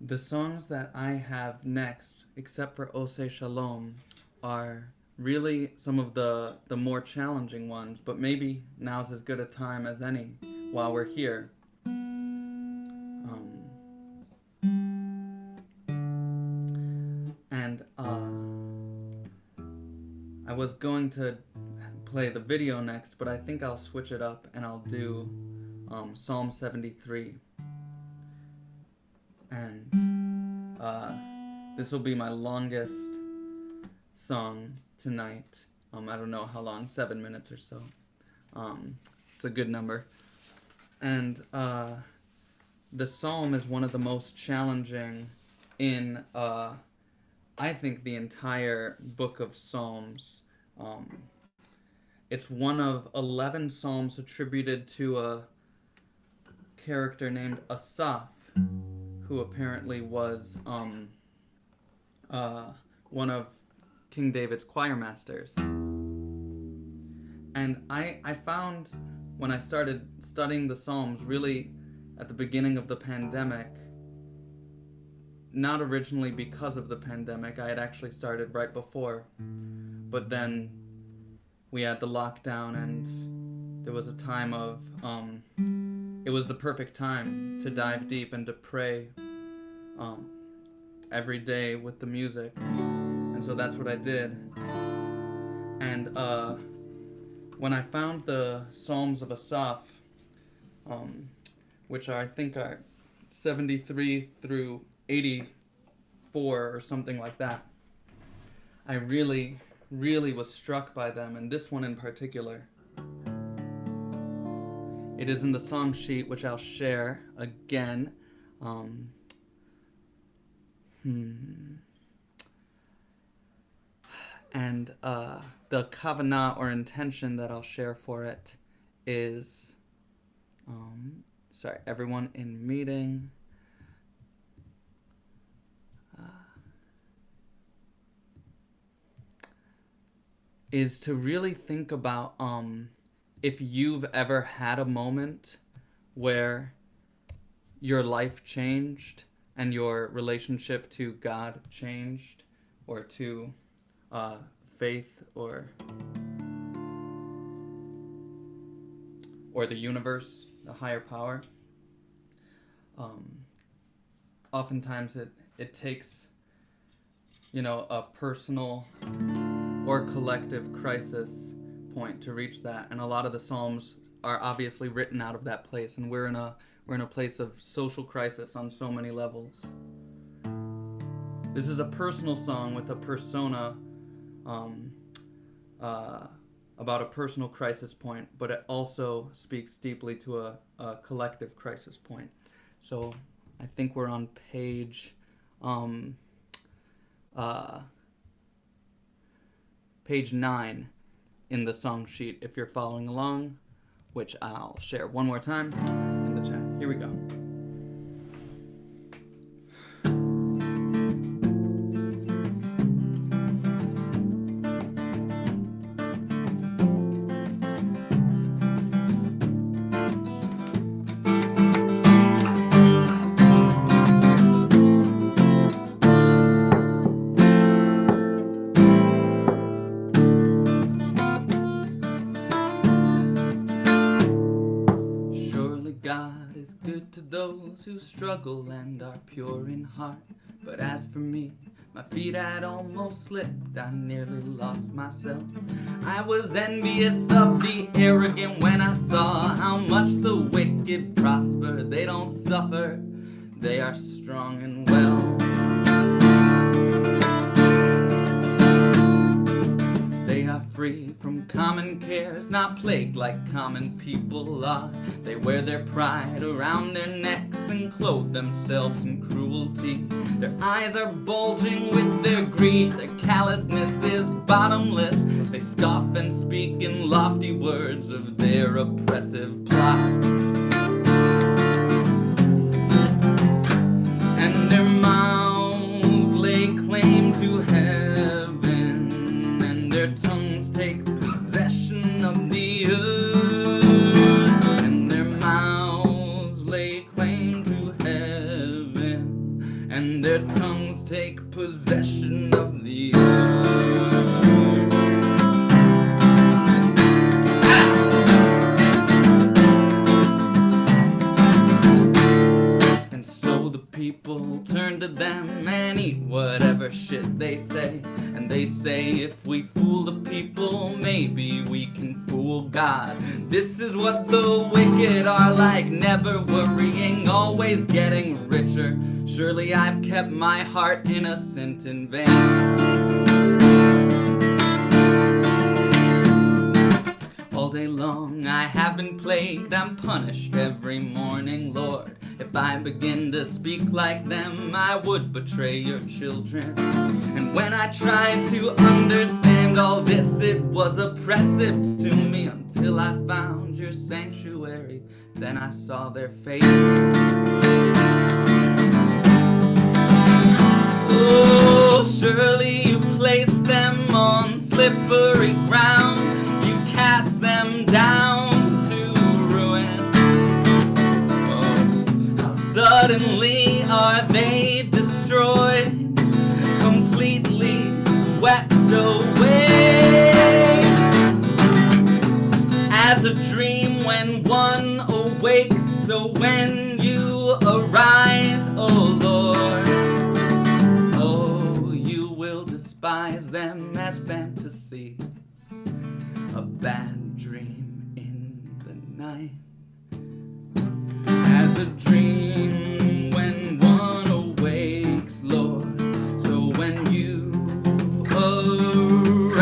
Speaker 1: the songs that I have next, except for Ose Shalom, are really some of the more challenging ones, but maybe now's as good a time as any while we're here. And I was going to play the video next, but I think I'll switch it up and I'll do Psalm 73. And this will be my longest song tonight. I don't know how long, 7 minutes or so. It's a good number. And the psalm is one of the most challenging in, I think, the entire book of Psalms. It's one of 11 psalms attributed to a character named Assaf, who apparently was one of King David's choir masters. And I found when I started studying the Psalms really at the beginning of the pandemic, not originally because of the pandemic, I had actually started right before, but then we had the lockdown and there was a time of, it was the perfect time to dive deep and to pray every day with the music. And so that's what I did. And when I found the Psalms of Assaf, which I think are 73 through 84 or something like that, I really was struck by them, and this one in particular. It is in the song sheet, which I'll share again. And the kavanah or intention that I'll share for it is, everyone in meeting. Is to really think about if you've ever had a moment where your life changed and your relationship to God changed, or to faith, or the universe, the higher power. Oftentimes it takes, a personal or collective crisis point to reach that, and a lot of the Psalms are obviously written out of that place, and we're in a place of social crisis on so many levels. This is a personal song with a persona about a personal crisis point, but it also speaks deeply to a collective crisis point. So I think we're on page page 9 in the song sheet if you're following along, which I'll share one more time in the chat. Here we go. God is good to those who struggle and are pure in heart. But as for me, my feet had almost slipped, I nearly lost myself. I was envious of the arrogant when I saw how much the wicked prosper. They don't suffer, they are strong and well. They are free from common cares, not plagued like common people are. They wear their pride around their necks and clothe themselves in cruelty. Their eyes are bulging with their greed, their callousness is bottomless. They scoff and speak in lofty words of their oppressive plots. And their mouths lay claim to heaven, and their tongues take possession of the earth. And their mouths lay claim to heaven, and their tongues take possession of the earth. And so the people turn to them and eat whatever shit they say. And they say, if we fool the people, maybe we can fool God. This is what the wicked are like, never worrying, always getting richer. Surely I've kept my heart innocent in vain. All day long I have been plagued, I'm punished every morning, Lord. If I begin to speak like them, I would betray your children. And when I tried to understand all this, it was oppressive to me until I found your sanctuary. Then I saw their faces. Oh, surely you placed them on slippery ground. You cast them down to ruin. Oh, how suddenly are they destroyed, completely swept away. As a dream when one awakes, so when you arise, oh Lord, oh, you will despise them as fantasy, a bad dream in the night. As a dream when one awakes, Lord, so when you arise,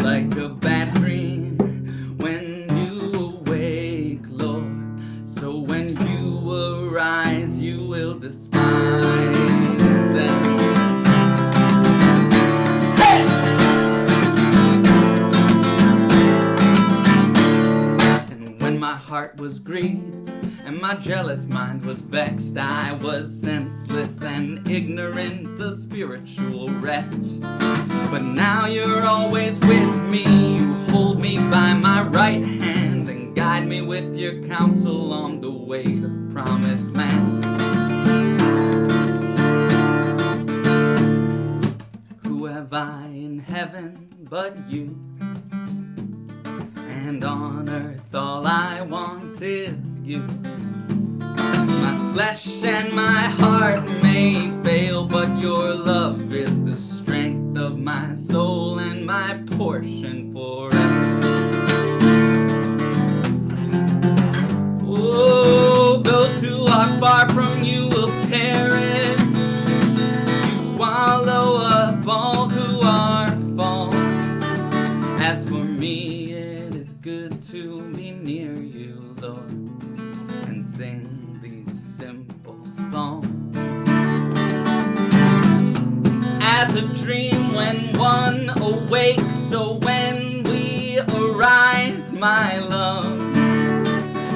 Speaker 1: like a bad dream when you awake, Lord, so when you arise, you will despise them. Hey! heart was grieved, and my jealous mind was vexed. I was senseless and ignorant, a spiritual wretch. But now you're always with me. You hold me by my right hand and guide me with your counsel on the way to the promised land. Who have I in heaven but you? And on earth all I want is you. My flesh and my heart may fail, but your love is the strength of my soul and my portion forever. Oh, those who are far from you will perish. You swallow up all who are false. As for me, it is good to be near you, Lord, and sing these simple songs. As a dream when one awakes, so when we arise, my love,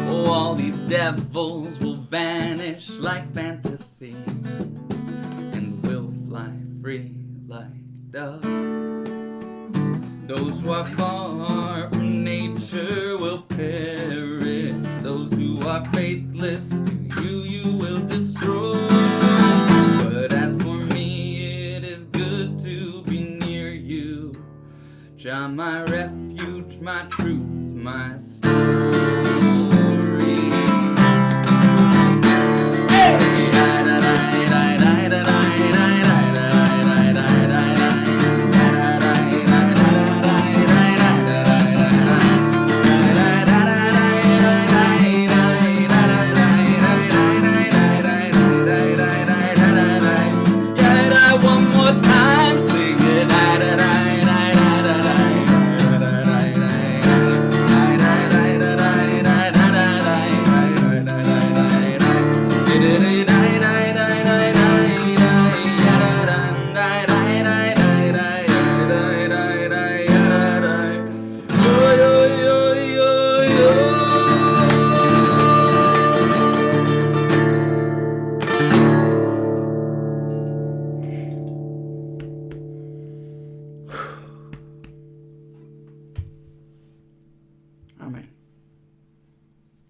Speaker 1: oh, all these devils will vanish like fantasy, and we'll fly free like doves. Those who are far from nature will perish. Those who are faithless to you, you will destroy. But as for me, it is good to be near you. Jah, my refuge, my truth, my story.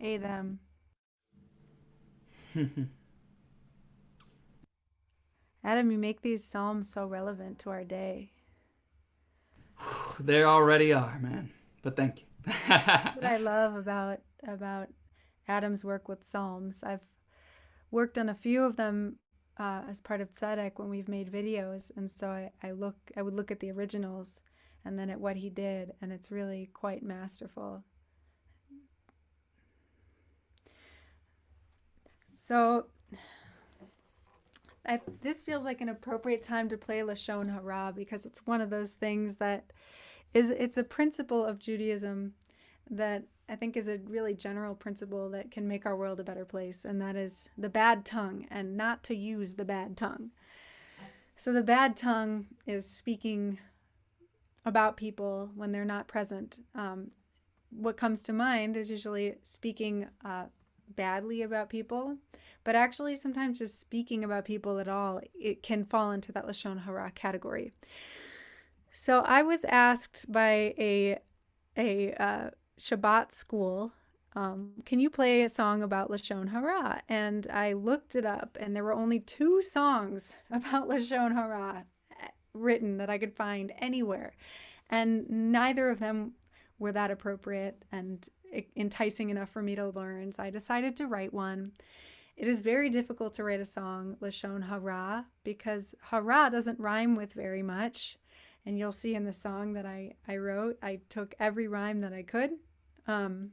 Speaker 1: Amen.
Speaker 2: Them. Adam, you make these psalms so relevant to our day.
Speaker 1: They already are, man. But thank you.
Speaker 2: What I love about Adam's work with psalms, I've worked on a few of them as part of Tzedek when we've made videos, and so I would look at the originals and then at what he did, and it's really quite masterful. So this feels like an appropriate time to play Lashon Hara, because it's one of those things that it's a principle of Judaism that I think is a really general principle that can make our world a better place, and that is the bad tongue, and not to use the bad tongue. So the bad tongue is speaking about people when they're not present. What comes to mind is usually speaking badly about people, but actually sometimes just speaking about people at all, it can fall into that Lashon Hara category. So I was asked by a Shabbat school, can you play a song about Lashon Hara? And I looked it up, and there were only 2 songs about Lashon Hara written that I could find anywhere, and neither of them were that appropriate and enticing enough for me to learn, so I decided to write one. It is very difficult to write a song, Lashon Hara, because Hara doesn't rhyme with very much, and you'll see in the song that I wrote, I took every rhyme that I could, and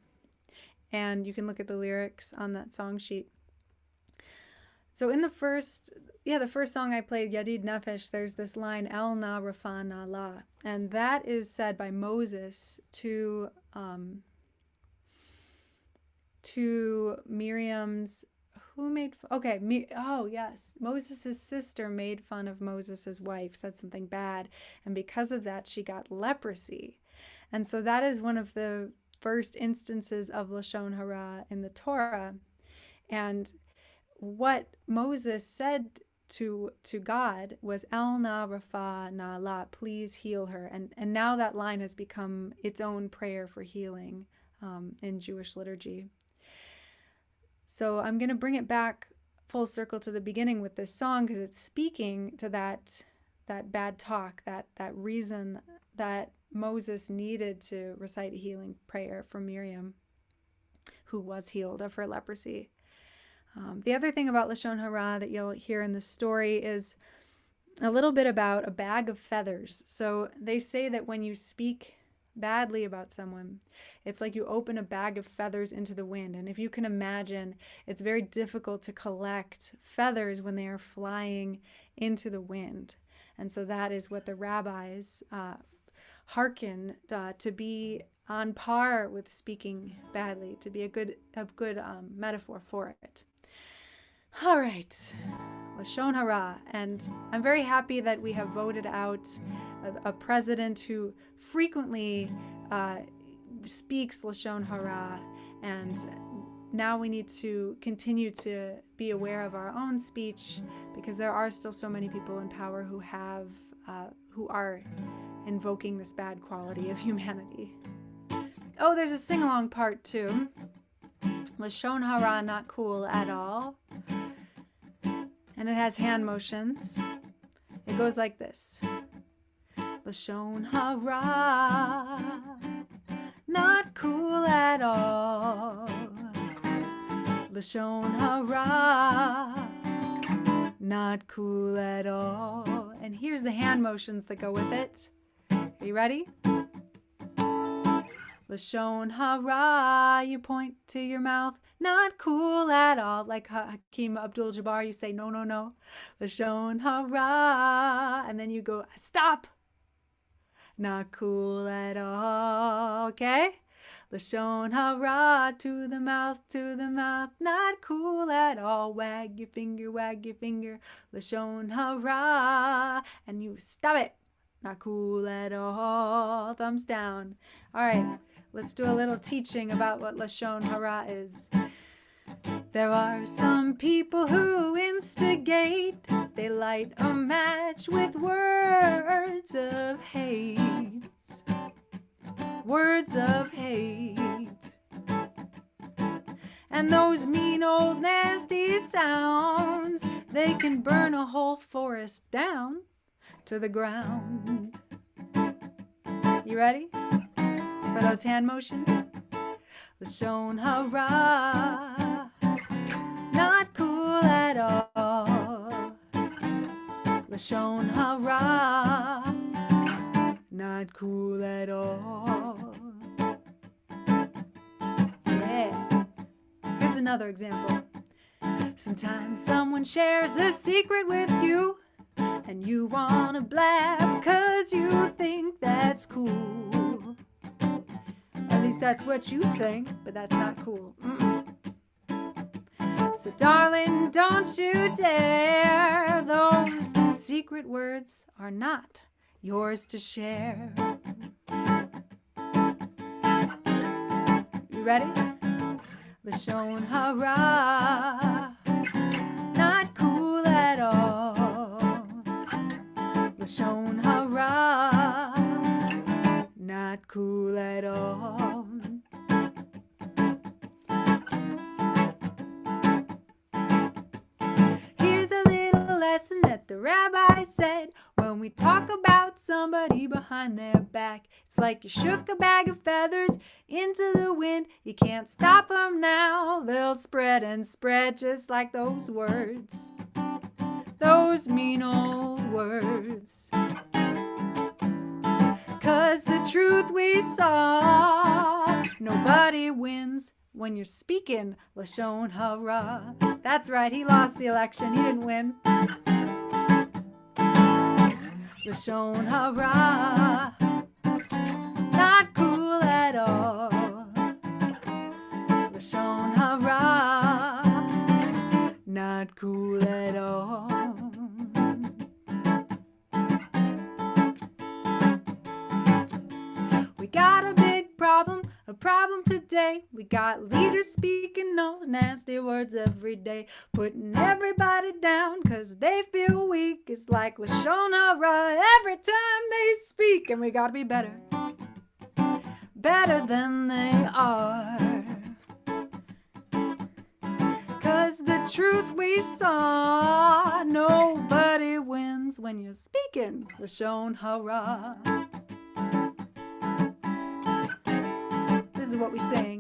Speaker 2: you can look at the lyrics on that song sheet. So in the first song I played, Yadid Nefesh, there's this line, El na rafa na la, and that is said by Moses to Miriam's, Moses' sister made fun of Moses' wife, said something bad, and because of that she got leprosy. And so that is one of the first instances of Lashon Hara in the Torah. And what Moses said to God was, El na rafa na la, please heal her. And now that line has become its own prayer for healing in Jewish liturgy. So I'm going to bring it back full circle to the beginning with this song, because it's speaking to that bad talk, that reason that Moses needed to recite a healing prayer for Miriam, who was healed of her leprosy. The other thing about Lashon Hara that you'll hear in the story is a little bit about a bag of feathers. So they say that when you speak badly about someone, it's like you open a bag of feathers into the wind. And if you can imagine, it's very difficult to collect feathers when they are flying into the wind. And so that is what the rabbis hearken to be on par with speaking badly, to be a good metaphor for it. All right, Lashon Hara, and I'm very happy that we have voted out a president who frequently speaks Lashon Hara, and now we need to continue to be aware of our own speech, because there are still so many people in power who are invoking this bad quality of humanity. Oh, there's a sing-along part too. Lashon Hara, not cool at all. And it has hand motions. It goes like this. Lashon Hara, not cool at all. Lashon Hara, not cool at all. And here's the hand motions that go with it. Are you ready? Lashon Hara, you point to your mouth, not cool at all. Like Hakeem Abdul-Jabbar, you say, no, no, no. Lashon Hara, and then you go, stop. Not cool at all, okay? Lashon Hara, to the mouth, not cool at all. Wag your finger, Lashon Hara, and you stop it. Not cool at all. Thumbs down. All right, let's do a little teaching about what Lashon Hara is. There are some people who instigate. They light a match with words of hate. Words of hate. And those mean old nasty sounds, they can burn a whole forest down to the ground. You ready for those hand motions? Lashon Hara, not cool at all. Lashon Hara, not cool at all. Yeah. Here's another example. Sometimes someone shares a secret with you, and you wanna blab 'cause you think that's cool. At least that's what you think, but that's not cool. So darling, don't you dare. Those secret words are not yours to share. You ready? Lashon Hara, not cool at all. Lashon Hara, not cool at all. Here's a little lesson that the rabbi said. When we talk about somebody behind their back, it's like you shook a bag of feathers into the wind. You can't stop them now. They'll spread and spread just like those words. Those mean old words. 'Cause the truth we saw, nobody wins when you're speaking Lashon Hara. That's right, he lost the election, he didn't win. Lashon Hara, not cool at all. Lashon Hara, not cool at all. We got a big problem, a problem today. We got leaders speaking those nasty words every day, putting everybody down cause they feel weak. It's like Lashon Hara every time they speak, and we gotta be better, better than they are. Cause the truth we saw, nobody wins when you're speaking Lashon Hara. This is what we sing.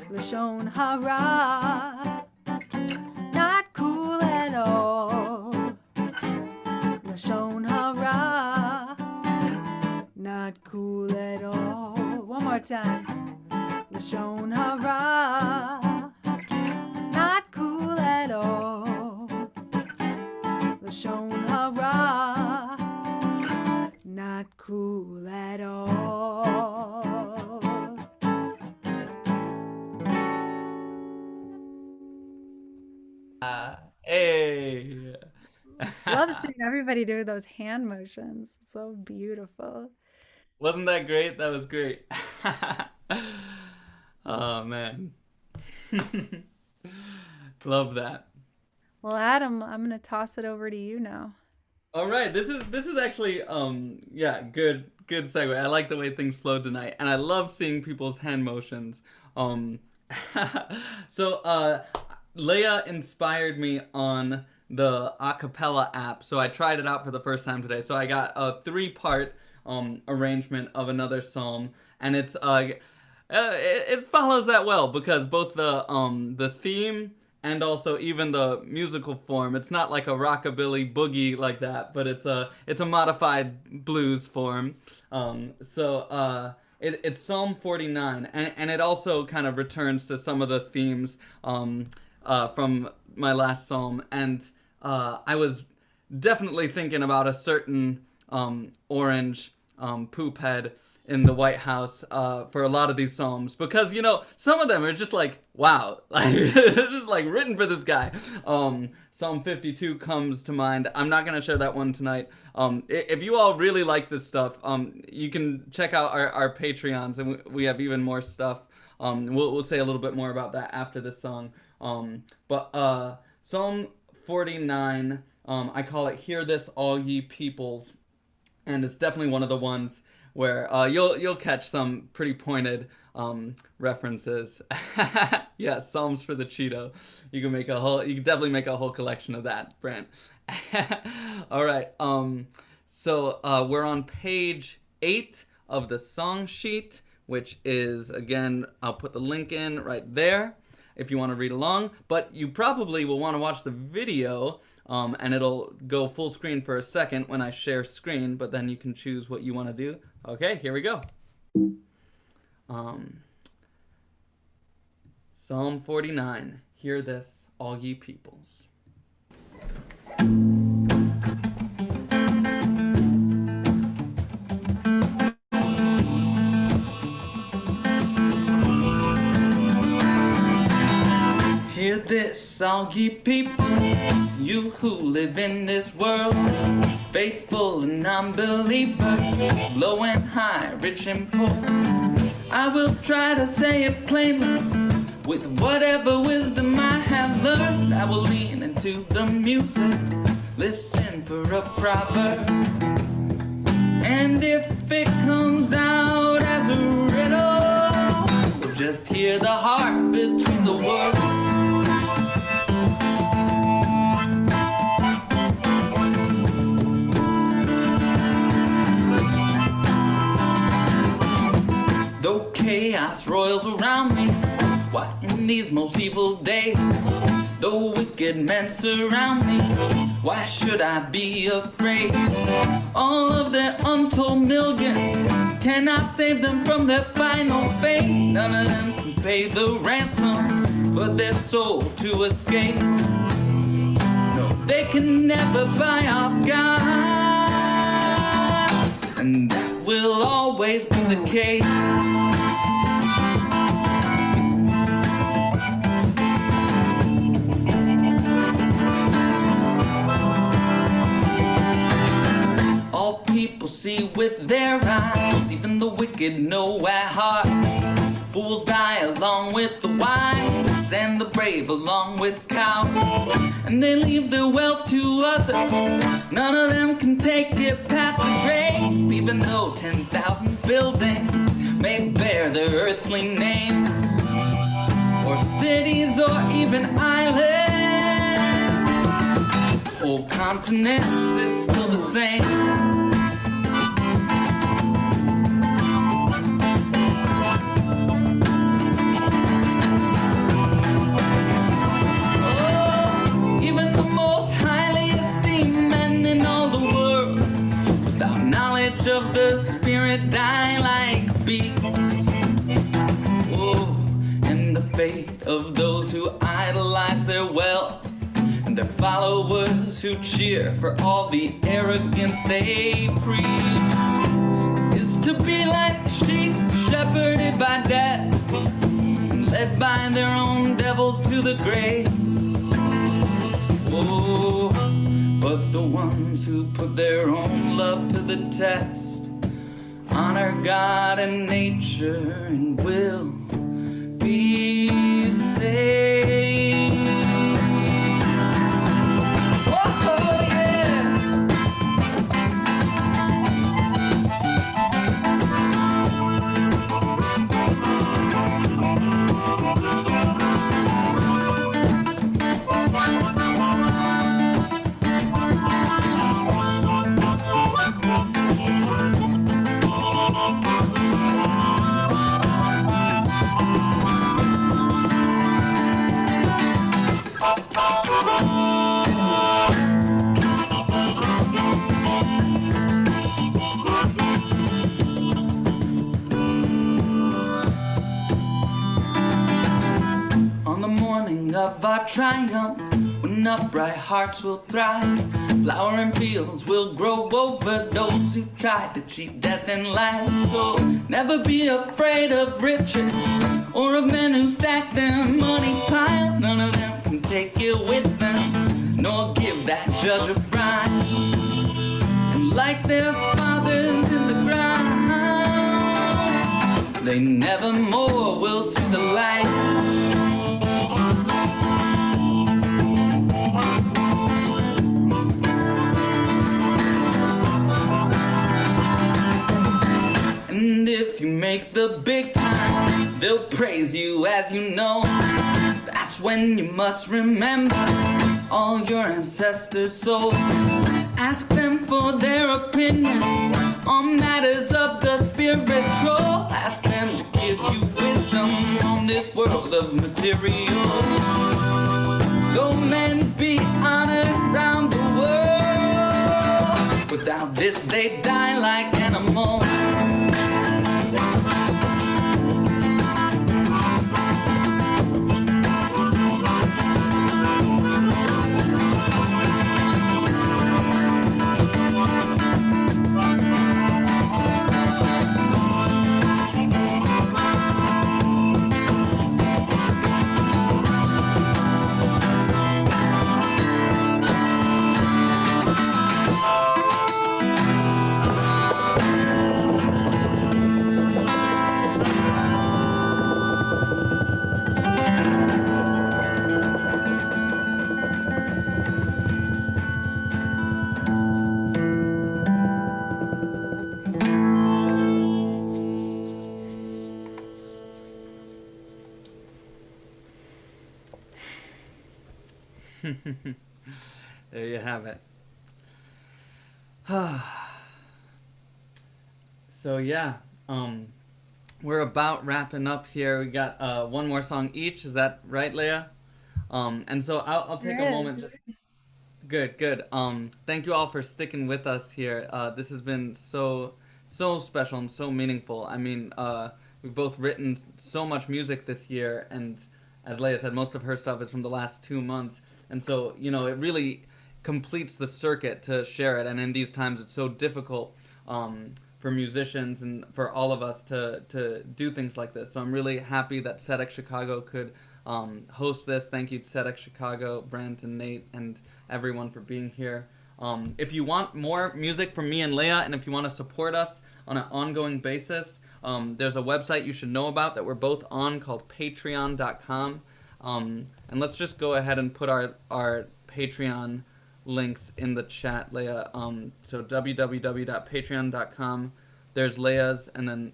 Speaker 2: Lashon Hara, not cool at all. Lashon Hara, not cool at all. One more time. Lashon Hara, not cool at all. Lashon Hara, not cool at all.
Speaker 1: Hey.
Speaker 2: Love seeing everybody do those hand motions. So beautiful.
Speaker 1: Wasn't that great? That was great. Oh man. Love that.
Speaker 2: Well, Adam, I'm gonna toss it over to you now.
Speaker 1: All right, this is actually yeah, good segue. I like the way things flow tonight, and I love seeing people's hand motions. Um so Leah inspired me on the acapella app, so I tried it out for the first time today. So I got a 3-part arrangement of another psalm, and it follows that well because both the theme and also even the musical form. It's not like a rockabilly boogie like that, but it's a modified blues form. It's Psalm 49, and it also kind of returns to some of the themes from my last psalm. And I was definitely thinking about a certain orange poop head in the White House for a lot of these psalms, because some of them are just like, wow, like they're just like written for this guy. Psalm 52 comes to mind. I'm not gonna share that one tonight. If you all really like this stuff, you can check out our Patreons, and we have even more stuff. We'll say a little bit more about that after this song. But Psalm 49, I call it "Hear This, All Ye Peoples," and it's definitely one of the ones where you'll catch some pretty pointed references. Yeah, Psalms for the Cheeto. You can definitely make a whole collection of that, Brent. All right. So we're on page 8 of the song sheet, which is, again, I'll put the link in right there if you want to read along. But you probably will want to watch the video, and it'll go full screen for a second when I share screen, but then you can choose what you want to do. Okay, here we go. Psalm 49. Hear this, all ye peoples. Hear this, all ye peoples, you who live in this world, faithful and non-believers, low and high, rich and poor. I will try to say it plainly, with whatever wisdom I have learned. I will lean into the music, listen for a proverb, and if it comes out as a riddle, just hear the heart between the words. Though chaos roils around me, what in these most evil days? Though wicked men surround me, why should I be afraid? All of their untold millions cannot save them from their final fate. None of them can pay the ransom for their soul to escape. No, they can never buy off God, and that will always be the case. All people see with their eyes, even the wicked know at heart. fools die along with the wise, and the brave along with cows. And they leave their wealth to others. None of them can take it past the grave, even though 10,000 buildings may bear their earthly name, or cities, or even islands. Whole continents is still the same. Oh, even the most highly esteemed men in all the world, without knowledge of the Spirit, die like beasts. Oh, and the fate of those who idolize their wealth, and their followers who cheer for all the arrogance they preach, is to be like sheep shepherded by death, and led by their own devils to the grave. Oh, but the ones who put their own love to the test honor God and nature and will be saved. Oh, yeah. On the morning of our triumph, when upright hearts will thrive, flowering fields will grow over those who try to cheat death and life. So never be afraid of riches, or of men who stack their money piles. None of them can take it with them, nor give that judge a bribe. And like their fathers in the ground, they never more will see the light. And if you make the big time, they'll praise you as you know. That's when you must remember all your ancestors' souls. Ask them for their opinions on matters of the spiritual. Ask them to give you wisdom on this world of material. Go men be honored round the world. Without this they die like animals. There you have it. So yeah, we're about wrapping up here. We got one more song each. Is that right, Leah? And so I'll take a moment. Good, good. Thank you all for sticking with us here. This has been so special and so meaningful. I mean, we've both written so much music this year, and as Leah said, most of her stuff is from the last 2 months. And so, you know, it really completes the circuit to share it. And in these times, it's so difficult for musicians and for all of us to do things like this. So I'm really happy that SEDEX Chicago could host this. Thank you to SEDEX Chicago, Brent and Nate, and everyone for being here. If you want more music from me and Leah, and if you want to support us, on an ongoing basis. There's a website you should know about that we're both on called patreon.com. And let's just go ahead and put our Patreon links in the chat, Leah. So www.patreon.com. There's Leah's, and then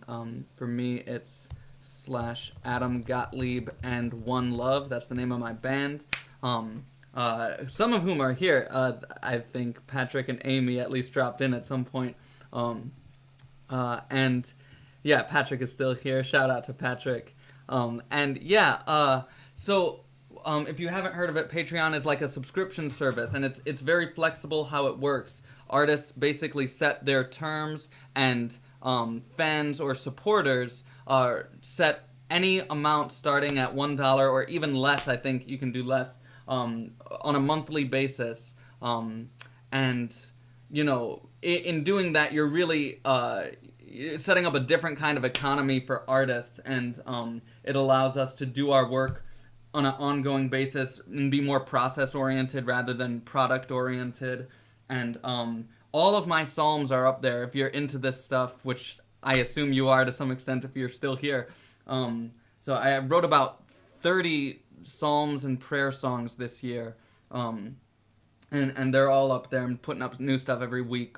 Speaker 1: for me it's /Adam Gottlieb and One Love. That's the name of my band. Some of whom are here. I think Patrick and Amy at least dropped in at some point. And yeah, Patrick is still here. Shout out to Patrick. And yeah, if you haven't heard of it, Patreon is like a subscription service, and it's very flexible how it works. Artists basically set their terms, and fans or supporters set any amount starting at $1 or even less. I think you can do less on a monthly basis. And in doing that, you're really setting up a different kind of economy for artists, and it allows us to do our work on an ongoing basis and be more process oriented rather than product oriented. And all of my psalms are up there if you're into this stuff, which I assume you are to some extent if you're still here. So I wrote about 30 psalms and prayer songs this year. And they're all up there. I'm putting up new stuff every week.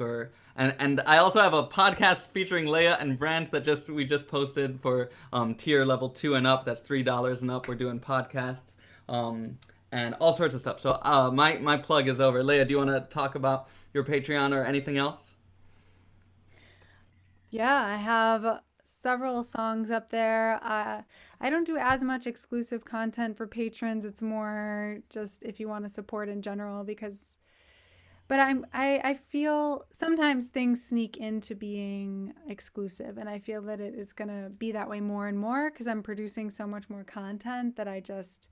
Speaker 1: And I also have a podcast featuring Leah and Brent that we just posted for tier level 2 and up. That's $3 and up. We're doing podcasts and all sorts of stuff. So my plug is over. Leah, do you want to talk about your Patreon or anything else?
Speaker 2: Yeah, I have several songs up there. I don't do as much exclusive content for patrons. It's more just if you want to support in general because but I feel sometimes things sneak into being exclusive, and I feel that it is going to be that way more and more because I'm producing so much more content that I just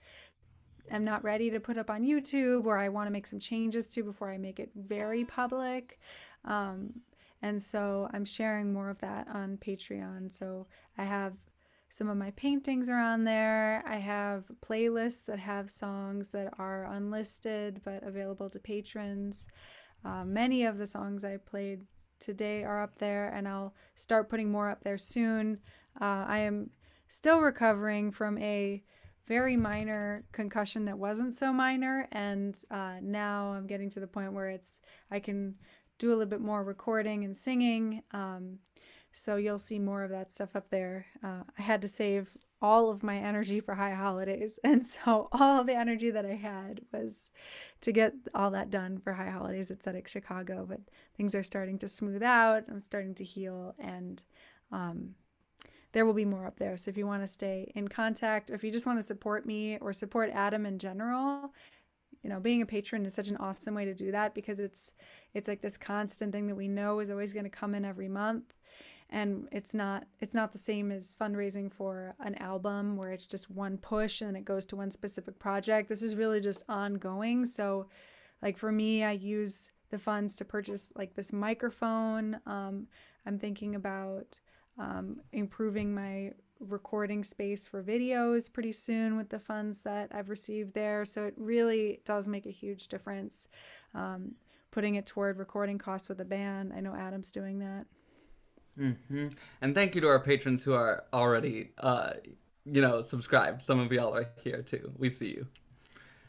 Speaker 2: am not ready to put up on YouTube, or I want to make some changes to before I make it very public. Um, and so I'm sharing more of that on Patreon. So I have some of my paintings are on there. I have playlists that have songs that are unlisted but available to patrons. Many of the songs I played today are up there, and I'll start putting more up there soon. I am still recovering from a very minor concussion that wasn't so minor, and now I'm getting to the point where I can do a little bit more recording and singing. So you'll see more of that stuff up there. I had to save all of my energy for high holidays, and so all the energy that I had was to get all that done for high holidays at Tzedek Chicago. But things are starting to smooth out. I'm starting to heal, and there will be more up there. So if you want to stay in contact, or if you just want to support me or support Adam in general, being a patron is such an awesome way to do that because it's like this constant thing that we know is always going to come in every month. And it's not the same as fundraising for an album where it's just one push and it goes to one specific project. This is really just ongoing. So like for me, I use the funds to purchase like this microphone. I'm thinking about improving my recording space for videos pretty soon with the funds that I've received there. So it really does make a huge difference putting it toward recording costs with the band. I know Adam's doing that.
Speaker 1: Mm-hmm. And thank you to our patrons who are already, subscribed. Some of y'all are here too. We see you.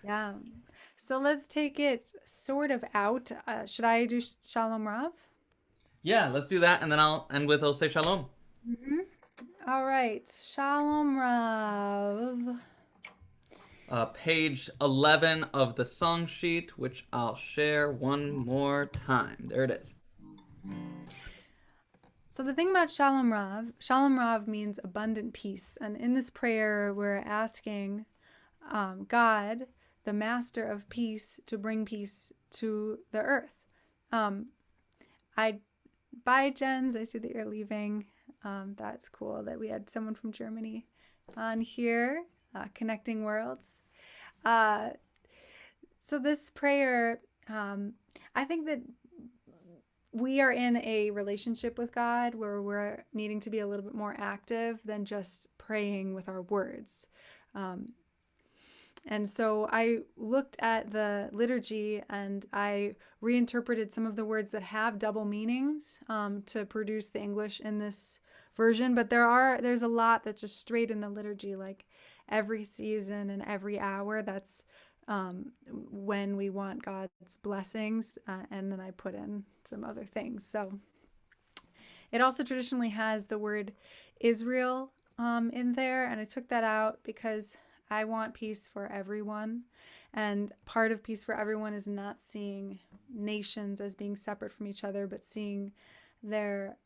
Speaker 2: Yeah. So let's take it sort of out. Should I do Shalom Rav?
Speaker 1: Yeah, let's do that, and then I'll end with I'll say shalom.
Speaker 2: Mm-hmm. All right. Shalom Rav.
Speaker 1: Page 11 of the song sheet, which I'll share one more time. There it is.
Speaker 2: So the thing about Shalom Rav means abundant peace. And in this prayer, we're asking God, the master of peace, to bring peace to the earth. Bye, Jens. I see that you're leaving. That's cool that we had someone from Germany on here, connecting worlds. So this prayer, I think that we are in a relationship with God where we're needing to be a little bit more active than just praying with our words. And so I looked at the liturgy and I reinterpreted some of the words that have double meanings to produce the English in this version. But there's a lot that's just straight in the liturgy, like every season and every hour. That's when we want God's blessings. And then I put in some other things. So it also traditionally has the word Israel in there, and I took that out because I want peace for everyone. And part of peace for everyone is not seeing nations as being separate from each other, but seeing there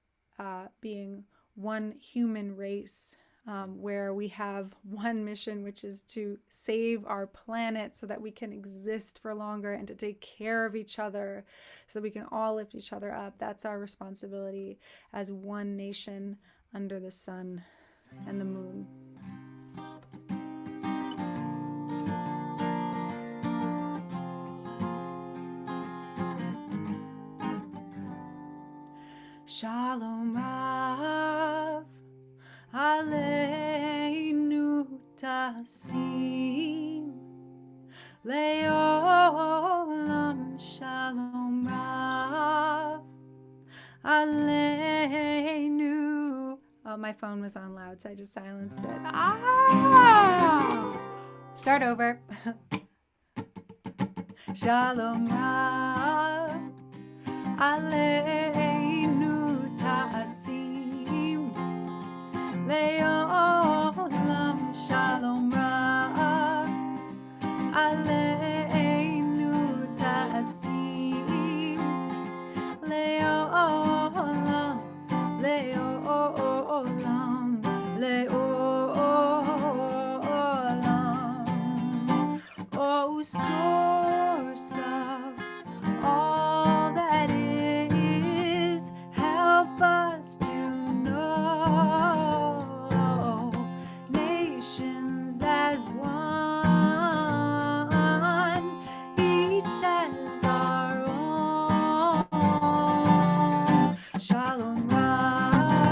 Speaker 2: being one human race where we have one mission, which is to save our planet so that we can exist for longer and to take care of each other so that we can all lift each other up. That's our responsibility as one nation under the sun and the moon. Shalom Rav, Aleinu Tasim, Leolam Shalom Rav, Aleinu. Oh, my phone was on loud, so I just silenced it. Start over. Shalom Rav, Aleinu Tasim, Leolam Shalom Rav, Aleinu Tasim, Leolam, Leolam, Leolam. Oh, source of all that is, help us to know nations as one, each as our own. Shalom Rav,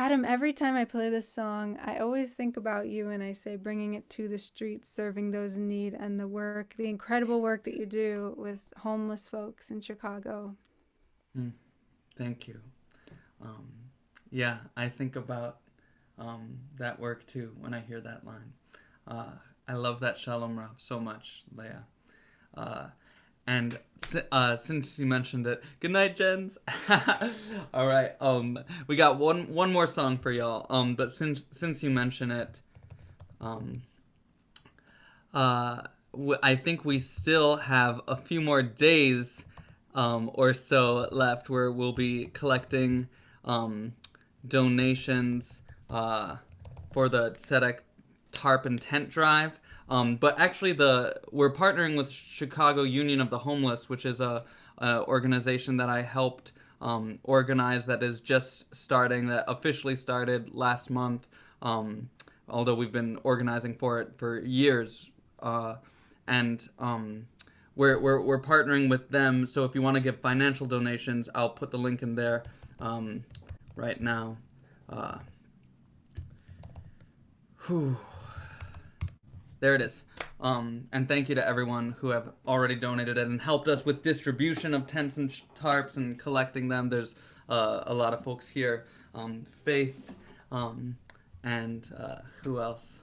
Speaker 2: Adam, every time I play this song, I always think about you and I say bringing it to the streets, serving those in need, and the work, the incredible work that you do with homeless folks in Chicago.
Speaker 1: Mm, thank you. Um, yeah, I think about that work too when I hear that line. Uh, I love that Shalom Rav so much, Leah. Uh, and since you mentioned it, good night, Jens. All right. We got one more song for y'all. But since you mention it, um, I think we still have a few more days, or so left where we'll be collecting, donations, for the Tzedek tarp and tent drive. But actually, we're partnering with Chicago Union of the Homeless, which is a organization that I helped organize, that is just starting, that officially started last month. Although we've been organizing for it for years, and we're partnering with them. So if you want to give financial donations, I'll put the link in there right now. Whew. There it is. And thank you to everyone who have already donated it and helped us with distribution of tents and tarps and collecting them. There's a lot of folks here. Faith, and who else?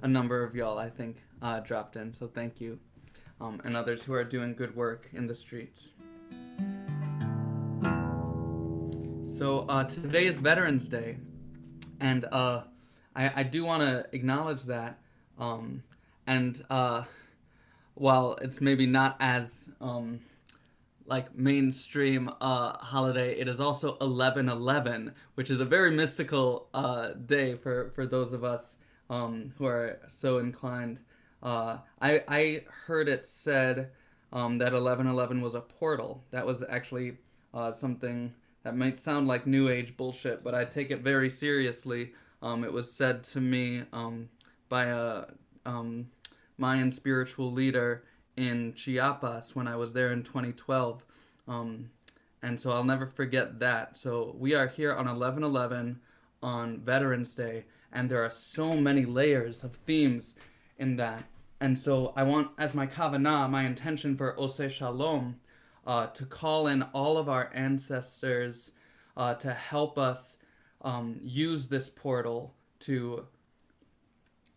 Speaker 1: A number of y'all, I think, dropped in. So thank you. And others who are doing good work in the streets. So today is Veterans Day. And I do want to acknowledge that, and while it's maybe not as like mainstream holiday, it is also 11/11, which is a very mystical day for those of us who are so inclined. I heard it said that 11/11 was a portal. That was actually something that might sound like New Age bullshit, but I take it very seriously. It was said to me by a Mayan spiritual leader in Chiapas when I was there in 2012. And so I'll never forget that. So we are here on 11/11 on Veterans Day, and there are so many layers of themes in that. And so I want, as my kavanah, my intention for Oseh Shalom, to call in all of our ancestors to help us use this portal to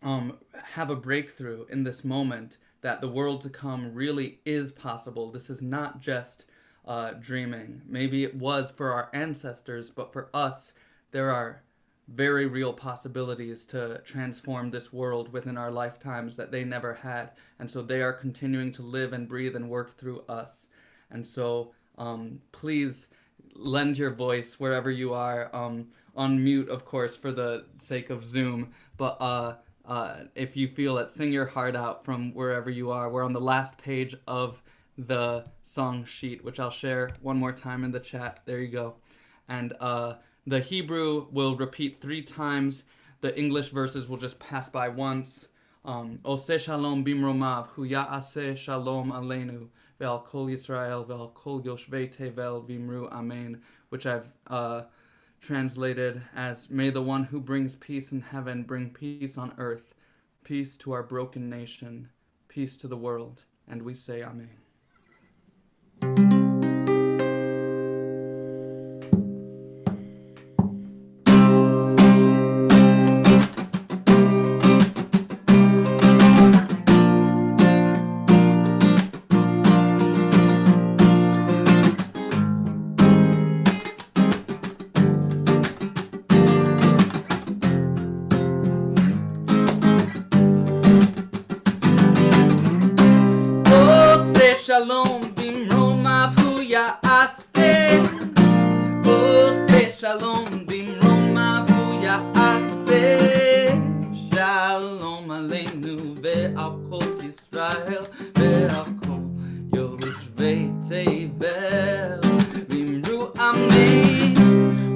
Speaker 1: have a breakthrough in this moment, that the world to come really is possible. This is not just dreaming. Maybe it was for our ancestors, but for us, there are very real possibilities to transform this world within our lifetimes that they never had. And so they are continuing to live and breathe and work through us. And so please lend your voice wherever you are, on mute, of course, for the sake of Zoom. But if you feel it, sing your heart out from wherever you are. We're on the last page of the song sheet, which I'll share one more time in the chat. There you go. And the Hebrew will repeat 3 times. The English verses will just pass by once. Oseh Shalom bimromav, hu ya'aseh shalom aleinu, ve'al kol Yisrael, ve'al kol yoshvei tevel vimru amen, which I've translated as, may the one who brings peace in heaven bring peace on earth, peace to our broken nation, peace to the world. And we say amen. Shalom bimromav hu ya'aseh. Oseh shalom bimromav hu ya'aseh. Shalom aleinu ve'al kol Yisrael, ve'al kol yoshvei tevel vimru amen.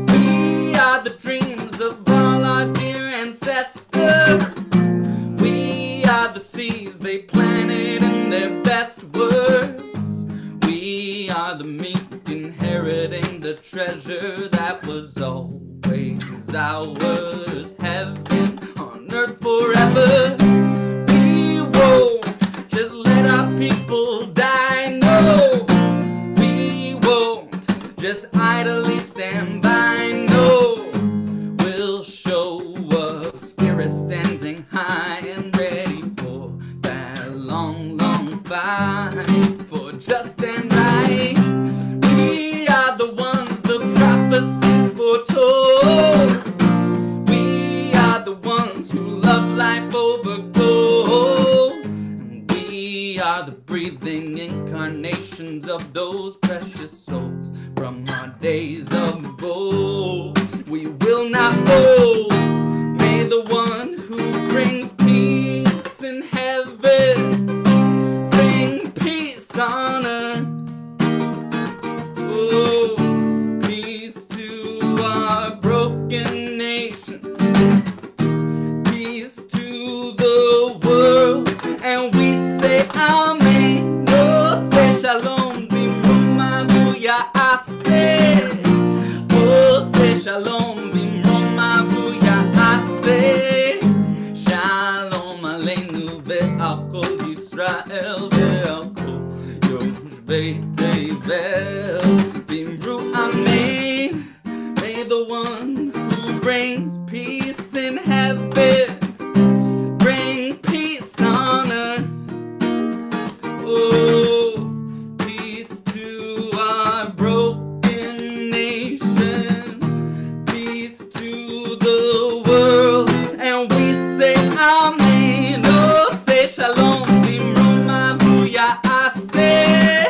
Speaker 1: We are the dreams of all our dear ancestors. We are the seeds they planted in their best words. We are the meat inheriting the treasure that was always ours. Heaven on earth forever. We won't just let our people die. No, we won't just idly stand by. No, we'll show up, spirit standing high and ready for that long, long fight for just and right. We are the ones the prophecies foretold. We are the ones who love life over gold. We are the breathing incarnations of those precious souls from our days of old. We will not fold. May the one who brings peace in heaven bring peace on earth. Oh, peace to our broken nation. Peace to the world. And we say amen. No, say shalom. Bimruma vuya ase. Oh, say shalom. Bimruma vuya ase. Shalom aleinu ve'al kol Yisrael ve'al kol Yoshvei Tevel. Bimru amen. May the one who brings peace in heaven bring peace on earth. Oh, peace to our broken nation. Peace to the world. And we say amen. Oh, say shalom. Bimroma vuya ase.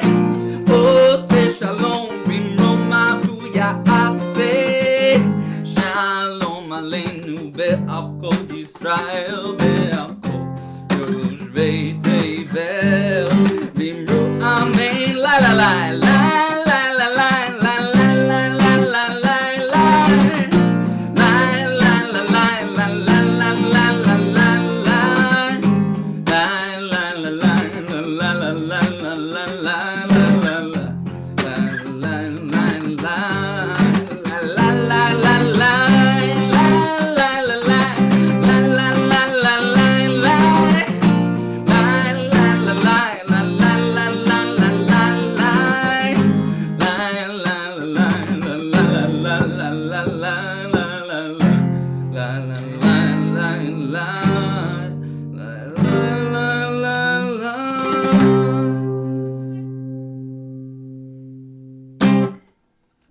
Speaker 1: Oh, say shalom. Bimroma vuya ase. Shalom aleinu ve'al kol Yisrael ve'al kol Yoshvei Tevel. Bimru amen. La la la la la la la la la la la la la la. La la la la la la la la la la la. La la la la la la la la la la la la la.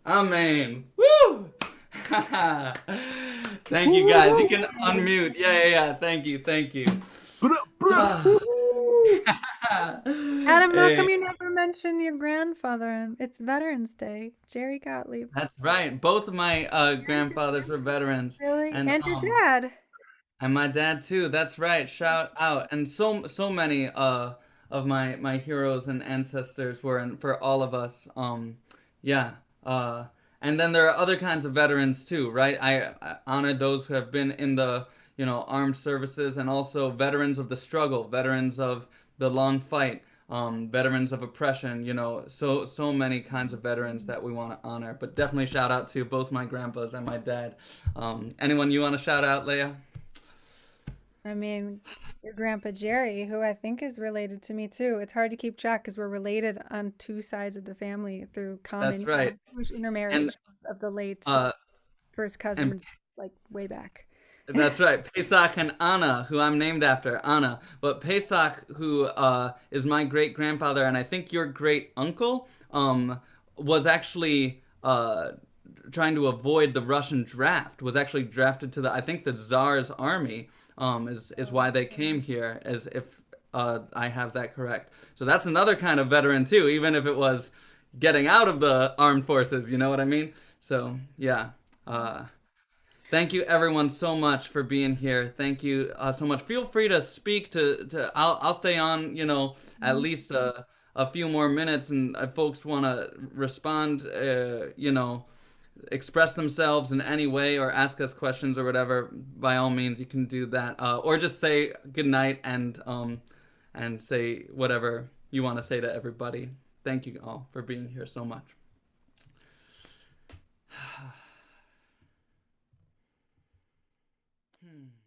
Speaker 1: Amen. Woo! Thank you guys. You can unmute. Yeah. Thank you.
Speaker 2: Adam, how
Speaker 1: Hey,
Speaker 2: come you never mentioned your grandfather? It's Veterans Day. Jerry Gottlieb.
Speaker 1: that's right. Both of my
Speaker 2: And your
Speaker 1: grandfathers were veterans,
Speaker 2: really?
Speaker 1: and
Speaker 2: And your dad.
Speaker 1: my dad too. That's right. Shout out. And so many of my heroes and ancestors were in, for all of us. Yeah. And then there are other kinds of veterans too, right? I honor those who have been in the, armed services, and also veterans of the struggle, veterans of the long fight, veterans of oppression, so many kinds of veterans that we want to honor. But definitely shout out to both my grandpas and my dad. Anyone you want to shout out, Leah?
Speaker 2: I mean, your grandpa Jerry, who I think is related to me too. It's hard to keep track because we're related on two sides of the family through
Speaker 1: That's
Speaker 2: common
Speaker 1: right.
Speaker 2: Jewish
Speaker 1: And
Speaker 2: intermarriage of the late
Speaker 1: uh
Speaker 2: first
Speaker 1: and
Speaker 2: cousin, like way back.
Speaker 1: that's right. Pesach and Anna, who I'm named after, Anna. But Pesach, who is my great grandfather, and I think your great uncle, was actually trying to avoid the Russian draft. Was actually drafted to I think the Tsar's army. Is why they came here. As if I have that correct. So that's another kind of veteran too, even if it was getting out of the armed forces. You know what I mean? So yeah. Thank you everyone so much for being here. Thank you so much. Feel free to speak to I'll stay on, at least a few more minutes, and if folks want to respond, express themselves in any way or ask us questions or whatever, by all means you can do that. Or just say good night and say whatever you want to say to everybody. Thank you all for being here so much. Hmm.